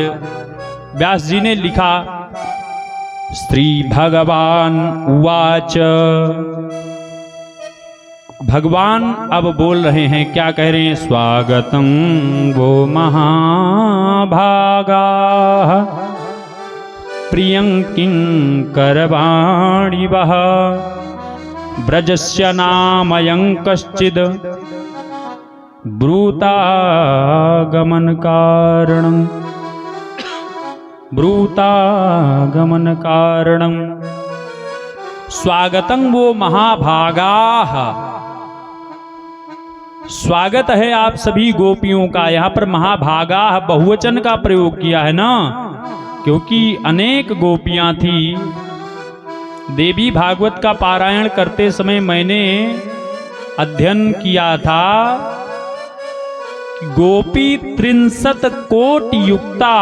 Speaker 1: व्यास जी ने लिखा, श्री भगवान उवाच। भगवान अब बोल रहे हैं, क्या कह रहे हैं? स्वागतं वो महाभागा प्रियं किंकरवाणि वः ब्रजस्य नामयं कश्चिद् ब्रूतागमन कारणं। स्वागतं वो महाभागाः, स्वागत है आप सभी गोपियों का। यहाँ पर महाभागा बहुवचन का प्रयोग किया है ना, क्योंकि अनेक गोपियां थी। देवी भागवत का पारायण करते समय मैंने अध्ययन किया था कि गोपी 63 कोटि युक्ता,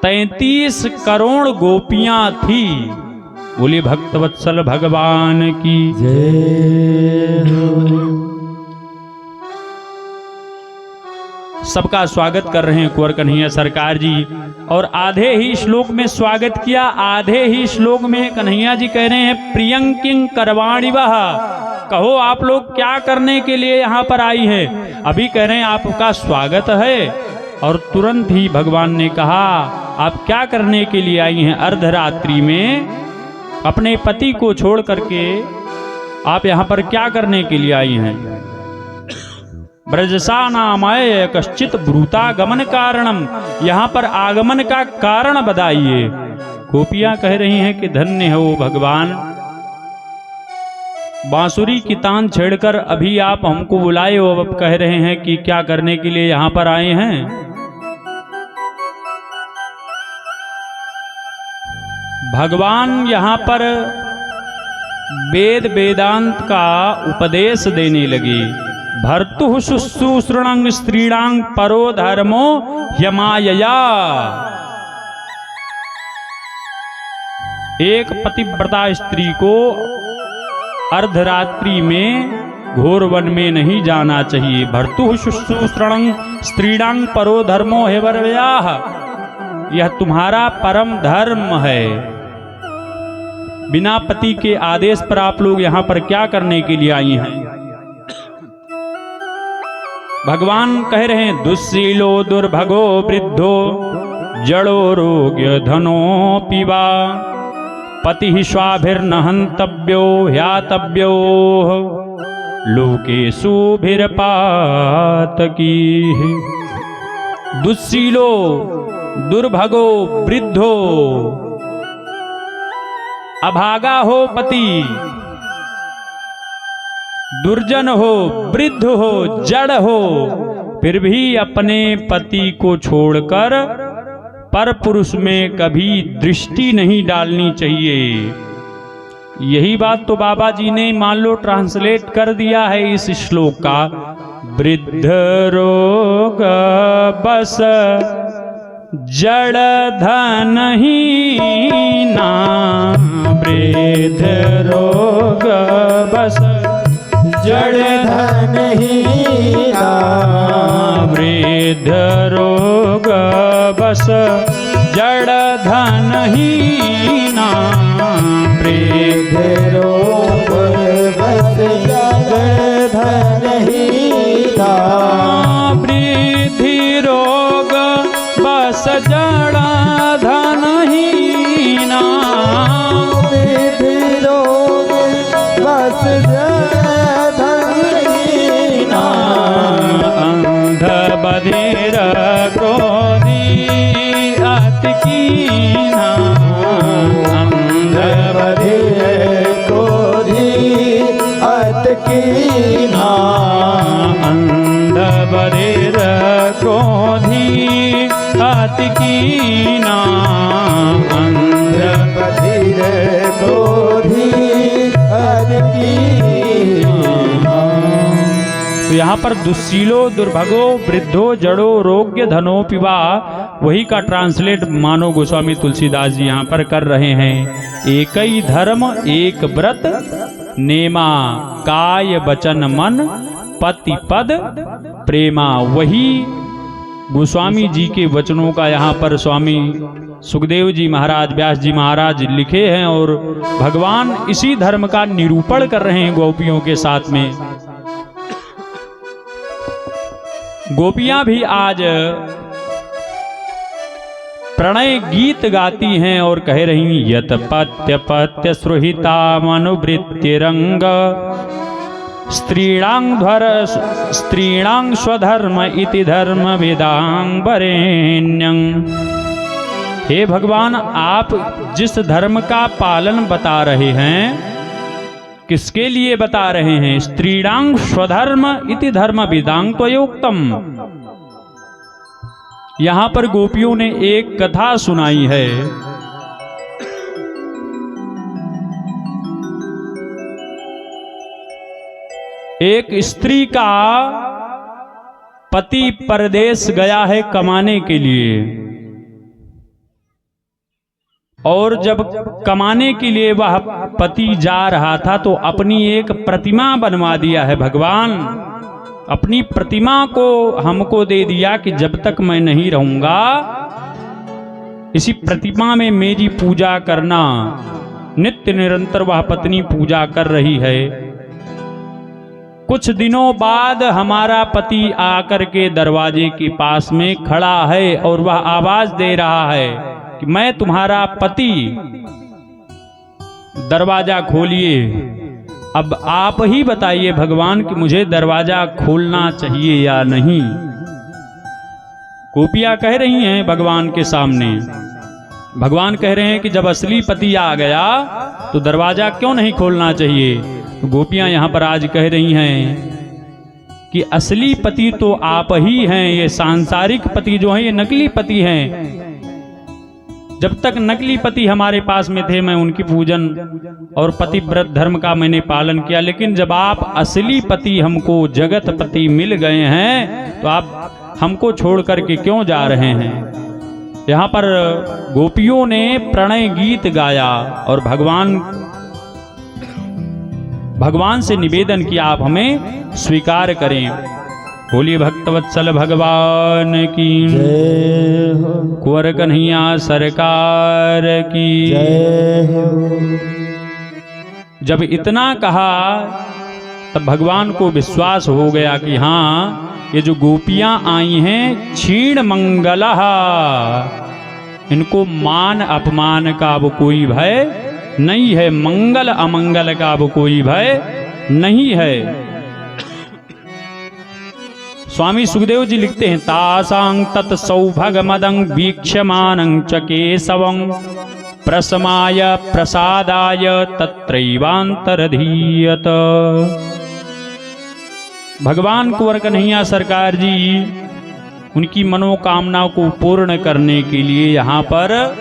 Speaker 1: 33 करोड़ गोपियां थी। बोले भक्तवत्सल भगवान की
Speaker 2: जय हो।
Speaker 1: सबका स्वागत कर रहे हैं कुंवर कन्हैया सरकार जी। और आधे ही श्लोक में स्वागत किया, आधे ही श्लोक में कन्हैया जी कह रहे हैं प्रियं किं करवाणि वः, कहो आप लोग क्या करने के लिए यहाँ पर आई है। अभी कह रहे हैं आपका स्वागत है, और तुरंत ही भगवान ने कहा आप क्या करने के लिए आई हैं। अर्धरात्रि में अपने पति को छोड़ करके आप यहाँ पर क्या करने के लिए आई हैं। ब्रजसा नामय कश्चित ब्रूतागमन कारणम, यहाँ पर आगमन का कारण बताइए। गोपियां कह रही हैं कि धन्य हो भगवान, बांसुरी की तान छेड़कर अभी आप हमको बुलाए हो, अब कह रहे हैं कि क्या करने के लिए यहाँ पर आए हैं। भगवान यहाँ पर वेद वेदांत का उपदेश देने लगे। भर्तुः शुश्रूषणं स्त्रीणां परो धर्मो ह्यमायया। एक पतिव्रता स्त्री को अर्धरात्रि में घोर वन में नहीं जाना चाहिए। भर्तुः शुश्रूषणं स्त्रीणां परो धर्मो ह्यमायया, यह तुम्हारा परम धर्म है। बिना पति के आदेश पर आप लोग यहाँ पर क्या करने के लिए आई हैं। भगवान कह रहे हैं दुस्सीलो दुर्भगो वृद्धो जड़ो रोग्य धनो पिवा पति स्वाभिर्न हन्तव्यो ह्यातव्यो लोकेषु भिरपातकी। दुस्सीलो दुर्भगो वृद्धो, अभागा हो पति, दुर्जन हो, वृद्ध हो, जड़ हो, फिर भी अपने पति को छोड़कर पर पुरुष में कभी दृष्टि नहीं डालनी चाहिए। यही बात तो बाबा जी ने मान लो ट्रांसलेट कर दिया है इस श्लोक का। वृद्ध रोग बस जड़ धन ही ना, वृद्ध रोग बस
Speaker 2: जड़ धन हीना,
Speaker 1: वृद्ध रोग बस जड़ धन हीना, वृद्ध
Speaker 2: रोग बस जड़ धन हीना,
Speaker 1: वृद्धि रोग बस जड़ धन हीना,
Speaker 2: वृद्धि रोग बस
Speaker 1: बधिर क्रोधी अति कीना, अंध
Speaker 2: बधिर क्रोधी अति कीना,
Speaker 1: अंध बधिर क्रोधी पति की ना अंध
Speaker 2: बधिर क्रोधी हर कीना।
Speaker 1: तो यहाँ पर दुस्सीलो दुर्भगो वृद्धो जड़ो रोग्य धनो पिवा, वही का ट्रांसलेट मानो गोस्वामी तुलसीदास जी यहाँ पर कर रहे हैं। एक ही धर्म एक व्रत नेमा, काय वचन मन पति पद प्रेमा। वही गोस्वामी जी के वचनों का यहाँ पर स्वामी सुखदेव जी महाराज, व्यास जी महाराज लिखे हैं और भगवान इसी धर्म का निरूपण कर रहे हैं गोपियों के साथ में। गोपियां भी आज प्रणय गीत गाती हैं और कह रही यत पत्य पत्य सुहिता मनुवृत्ति रंग स्त्रीणां स्वधर्म इति धर्म वेदांग वरेण्यं। हे भगवान, आप जिस धर्म का पालन बता रहे हैं, किसके लिए बता रहे हैं? स्त्रीणां स्वधर्म इति धर्म वेदांग त्वयोक्तम। यहां पर गोपियों ने एक कथा सुनाई है। एक स्त्री का पति परदेश गया है कमाने के लिए, और जब कमाने के लिए वह पति जा रहा था तो अपनी एक प्रतिमा बनवा दिया है। भगवान अपनी प्रतिमा को हमको दे दिया कि जब तक मैं नहीं रहूंगा इसी प्रतिमा में मेरी पूजा करना। नित्य निरंतर वह पत्नी पूजा कर रही है। कुछ दिनों बाद हमारा पति आकर के दरवाजे के पास में खड़ा है और वह आवाज दे रहा है कि मैं तुम्हारा पति, दरवाजा खोलिए। अब आप ही बताइए भगवान कि मुझे दरवाजा खोलना चाहिए या नहीं। गोपियां कह रही हैं भगवान के सामने। भगवान कह रहे हैं कि जब असली पति आ गया तो दरवाजा क्यों नहीं खोलना चाहिए। तो गोपियां यहां पर आज कह रही हैं कि असली पति तो आप ही हैं, ये सांसारिक पति जो हैं ये नकली पति हैं। जब तक नकली पति हमारे पास में थे मैं उनकी पूजन और पतिव्रत धर्म का मैंने पालन किया, लेकिन जब आप असली पति हमको जगत पति मिल गए हैं तो आप हमको छोड़ करके क्यों जा रहे हैं। यहाँ पर गोपियों ने प्रणय गीत गाया और भगवान से निवेदन किया आप हमें स्वीकार करें। बोलिए भक्तवत्सल भगवान की
Speaker 2: जय हो,
Speaker 1: कुंवर कन्हैया सरकार की
Speaker 2: जय हो।
Speaker 1: जब इतना कहा तब भगवान को विश्वास हो गया कि हाँ, ये जो गोपियां आई हैं क्षीण मंगलः, इनको मान अपमान का अब कोई भय नहीं है, मंगल अमंगल का अब कोई भय नहीं है। स्वामी सुखदेव जी लिखते हैं तासां तत् सौभगमदं वीक्ष्यमानं च केशवं प्रसमाय प्रसादाय तत्रैवान्तरधीयत। भगवान कुंवर कन्हैया सरकार जी उनकी मनोकामना को पूर्ण करने के लिए यहाँ पर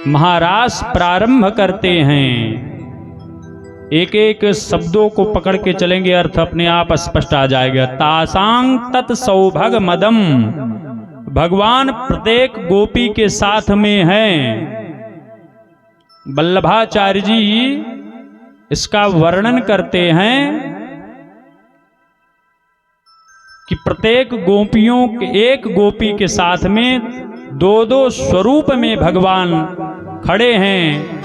Speaker 1: महारास प्रारंभ करते हैं। एक एक शब्दों को पकड़ के चलेंगे, अर्थ अपने आप स्पष्ट आ जाएगा। तासांग तत् सौभग मदम, भगवान प्रत्येक गोपी के साथ में हैं। वल्लभाचार्य जी इसका वर्णन करते हैं कि प्रत्येक गोपियों के, एक गोपी के साथ में दो दो स्वरूप में भगवान खड़े हैं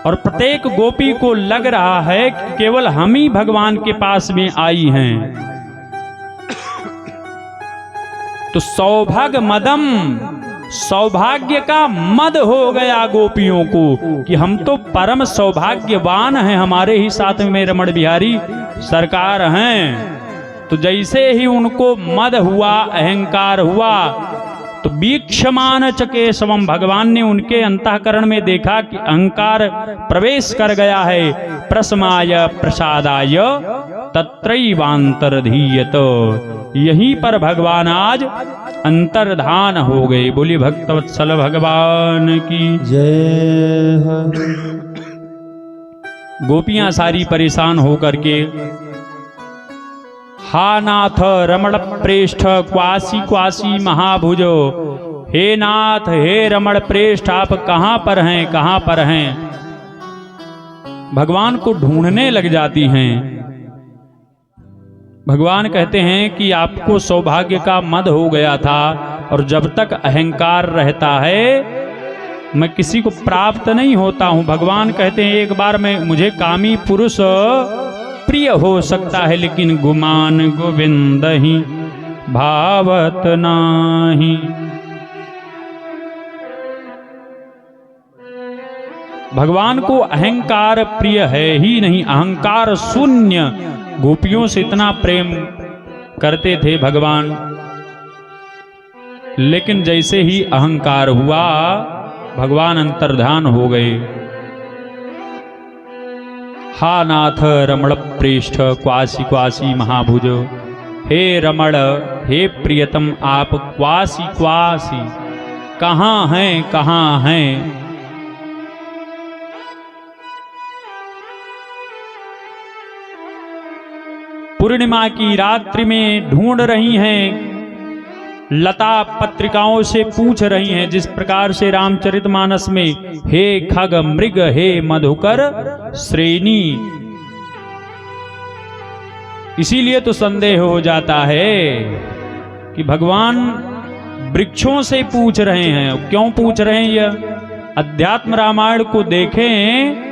Speaker 1: और प्रत्येक गोपी को लग रहा है कि केवल हम ही भगवान के पास में आई हैं। तो सौभाग्य मदम, सौभाग्य का मद हो गया गोपियों को कि हम तो परम सौभाग्यवान हैं, हमारे ही साथ में रमण बिहारी सरकार हैं। तो जैसे ही उनको मद हुआ, अहंकार हुआ, तो वीक्षमान च केशवम, भगवान ने उनके अंतःकरण में देखा कि अहंकार प्रवेश कर गया है। प्रसमाय प्रसादाय तत्रैवान्तरधीयत, यहीं पर भगवान आज अंतर्धान हो गए। बोलिए भक्तवत्सल भगवान की
Speaker 2: जय हो।
Speaker 1: गोपियां सारी परेशान होकर के, हा नाथ रमण प्रेष्ठ क्वासी क्वासी महाभुजो, हे नाथ हे रमण प्रेष्ठ आप कहां पर हैं, कहां पर हैं, भगवान को ढूंढने लग जाती हैं। भगवान कहते हैं कि आपको सौभाग्य का मद हो गया था, और जब तक अहंकार रहता है मैं किसी को प्राप्त नहीं होता हूं। भगवान कहते हैं एक बार मैं मुझे कामी पुरुष प्रिय हो सकता है, लेकिन गुमान गोविंद ही भावत नाही। भगवान को अहंकार प्रिय है ही नहीं, अहंकार शून्य। गोपियों से इतना प्रेम करते थे भगवान, लेकिन जैसे ही अहंकार हुआ भगवान अंतर्धान हो गए। हा नाथ रमण प्रेष्ठ क्वासी क्वासी महाभुज, हे रमण हे प्रियतम आप क्वासी क्वासी कहाँ हैं, कहाँ हैं। पूर्णिमा की रात्रि में ढूंढ रही हैं, लता पत्रिकाओं से पूछ रही हैं, जिस प्रकार से रामचरितमानस में हे खग मृग हे मधुकर श्रेणी। इसीलिए तो संदेह हो जाता है कि भगवान वृक्षों से पूछ रहे हैं। क्यों पूछ रहे हैं? यह अध्यात्म रामायण को देखें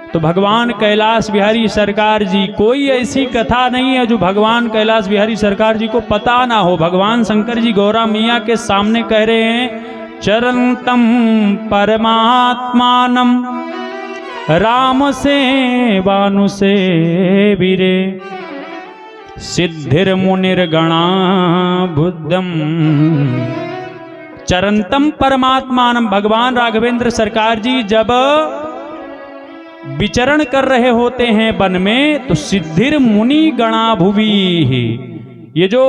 Speaker 1: तो भगवान कैलाश बिहारी सरकार जी, कोई ऐसी कथा नहीं है जो भगवान कैलाश बिहारी सरकार जी को पता ना हो। भगवान शंकर जी गौरा मैया के सामने कह रहे हैं, चरंतम परमात्मानम राम से वानु से वीरे सिद्धिर मुनिर गणा बुद्धम। चरंतम परमात्मानम, भगवान राघवेंद्र सरकार जी जब विचरण कर रहे होते हैं वन में, तो सिद्धिर मुनि गणा भुवि, ये जो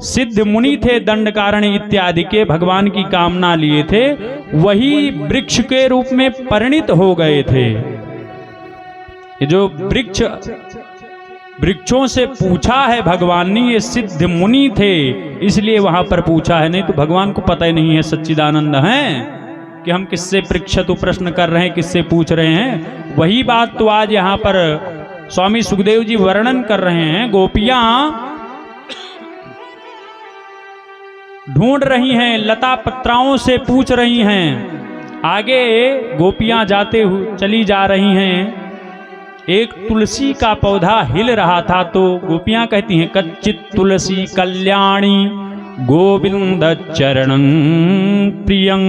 Speaker 1: सिद्ध मुनि थे दंडकारणी इत्यादि के, भगवान की कामना लिए थे, वही वृक्ष के रूप में परिणित हो गए थे। ये जो वृक्षों से पूछा है भगवान ने, ये सिद्ध मुनि थे इसलिए वहां पर पूछा है, नहीं तो भगवान को पता ही नहीं है सच्चिदानंद हैं कि हम किससे पृच्छतु प्रश्न कर रहे हैं, किससे पूछ रहे हैं। वही बात तो आज यहां पर स्वामी सुखदेव जी वर्णन कर रहे हैं। गोपियां ढूंढ रही हैं, लता पत्राओं से पूछ रही हैं। आगे गोपियां जाते हुए चली जा रही हैं। एक तुलसी का पौधा हिल रहा था, तो गोपियां कहती हैं, कच्चित तुलसी कल्याणी गोविंद चरणं प्रियं।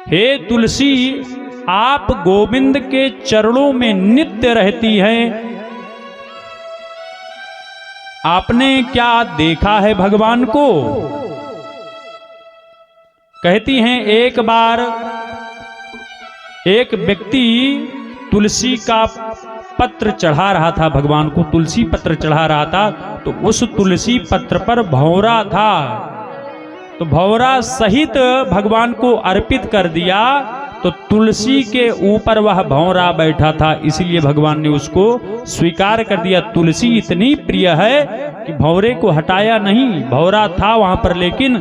Speaker 1: हे तुलसी आप गोविंद के चरणों में नित्य रहती है, आपने क्या देखा है भगवान को? कहती हैं, एक बार एक व्यक्ति तुलसी का पत्र चढ़ा रहा था भगवान को, तुलसी पत्र चढ़ा रहा था, तो उस तुलसी पत्र पर भौरा था, तो भौरा सहित भगवान को अर्पित कर दिया। तो तुलसी के ऊपर वह भौरा बैठा था, इसलिए भगवान ने उसको स्वीकार कर दिया। तुलसी इतनी प्रिय है कि भौरे को हटाया नहीं। भौरा था वहां पर, लेकिन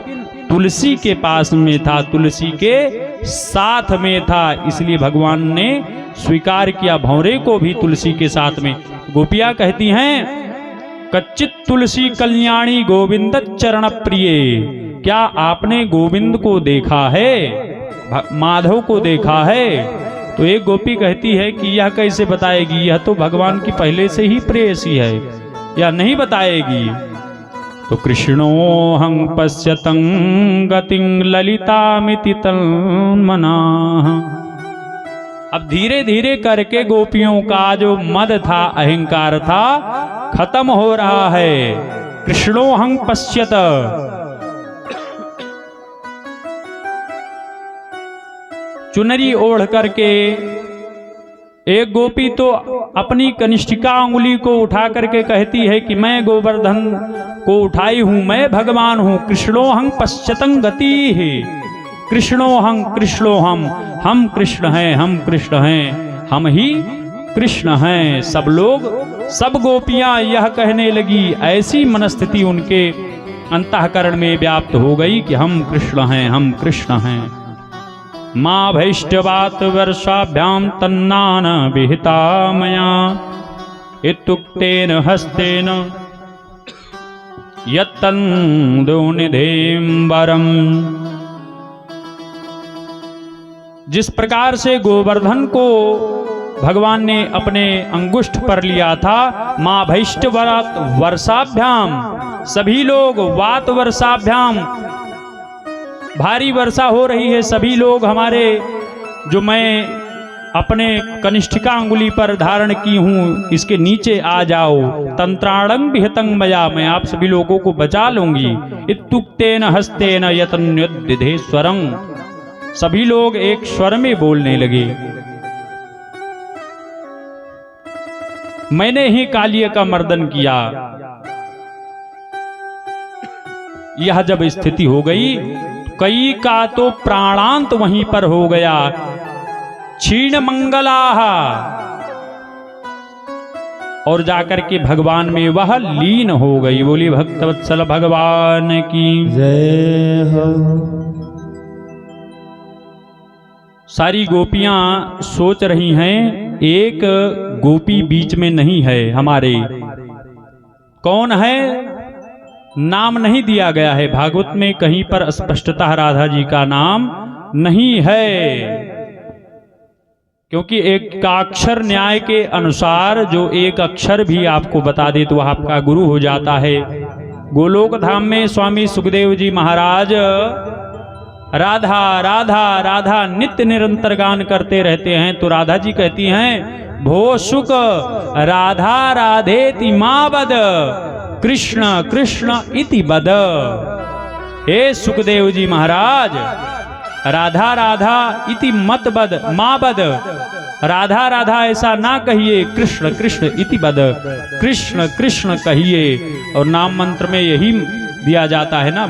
Speaker 1: तुलसी के पास में था, तुलसी के साथ में था, इसलिए भगवान ने स्वीकार किया भौरे को भी तुलसी के साथ में। गोपियां कहती हैं, कच्चित तुलसी कल्याणी गोविंद चरण प्रिय, क्या आपने गोविंद को देखा है, माधव को देखा है? तो एक गोपी कहती है कि यह कैसे बताएगी, यह तो भगवान की पहले से ही प्रेयसी है, या नहीं बताएगी। तो कृष्णोऽहं पश्यतं गतिं ललितामिति तन्मनः। अब धीरे धीरे करके गोपियों का जो मद था, अहंकार था, खत्म हो रहा है। कृष्णोऽहं पश्यत, चुनरी ओढ़ करके एक गोपी तो अपनी कनिष्ठिका अंगुली को उठा करके कहती है कि मैं गोवर्धन को उठाई हूं, मैं भगवान हूं। कृष्णोहं पश्चतं गति है, कृष्णोहं कृष्णोहम, हम कृष्ण हैं, हम कृष्ण हैं, हम ही कृष्ण हैं। सब लोग, सब गोपियां यह कहने लगी, ऐसी मनस्थिति उनके अंतःकरण में व्याप्त हो गई कि हम कृष्ण हैं, हम कृष्ण हैं। माँ भैष्टवात वर्षाभ्याम तन्नान विहिता मया इत्युक्तेन हस्तेन यत्तन्दोनिधिं वरम्। जिस प्रकार से गोवर्धन को भगवान ने अपने अंगुष्ठ पर लिया था, माँ भैष्टवात वर्षाभ्याम, सभी लोग वात वर्षाभ्याम, भारी वर्षा हो रही है, सभी लोग हमारे, जो मैं अपने कनिष्ठिका अंगुली पर धारण की हूं, इसके नीचे आ जाओ। तंत्राणं विहितं मया, मैं आप सभी लोगों को बचा लूंगी। इत्युक्तेन हस्तेन यतन्युद्धिधे स्वरं, सभी लोग एक स्वर में बोलने लगे, मैंने ही कालिय का मर्दन किया। यह जब स्थिति हो गई, कई का तो प्राणांत वहीं पर हो गया। क्षीण मंगलाह, और जाकर के भगवान में वह लीन हो गई। बोली भक्तवत्सल भगवान की
Speaker 2: जय हो।
Speaker 1: सारी गोपियां सोच रही हैं, एक गोपी बीच में नहीं है हमारे। कौन है? नाम नहीं दिया गया है भागवत में, कहीं पर स्पष्टतः राधा जी का नाम नहीं है, क्योंकि एकाक्षर न्याय के अनुसार जो एक अक्षर भी आपको बता दे तो वह आपका गुरु हो जाता है। गोलोक धाम में स्वामी सुखदेव जी महाराज राधा राधा राधा नित्य निरंतर गान करते रहते हैं, तो राधा जी कहती हैं, भो शुक राधा राधेति मां बद, कृष्ण कृष्ण इति बद। हे सुखदेव जी महाराज, राधा राधा इति मत बद, मां बद, राधा राधा ऐसा ना कहिए, कृष्ण कृष्ण इति बद, कृष्ण कृष्ण कहिए। और नाम मंत्र में यही दिया जाता है ना।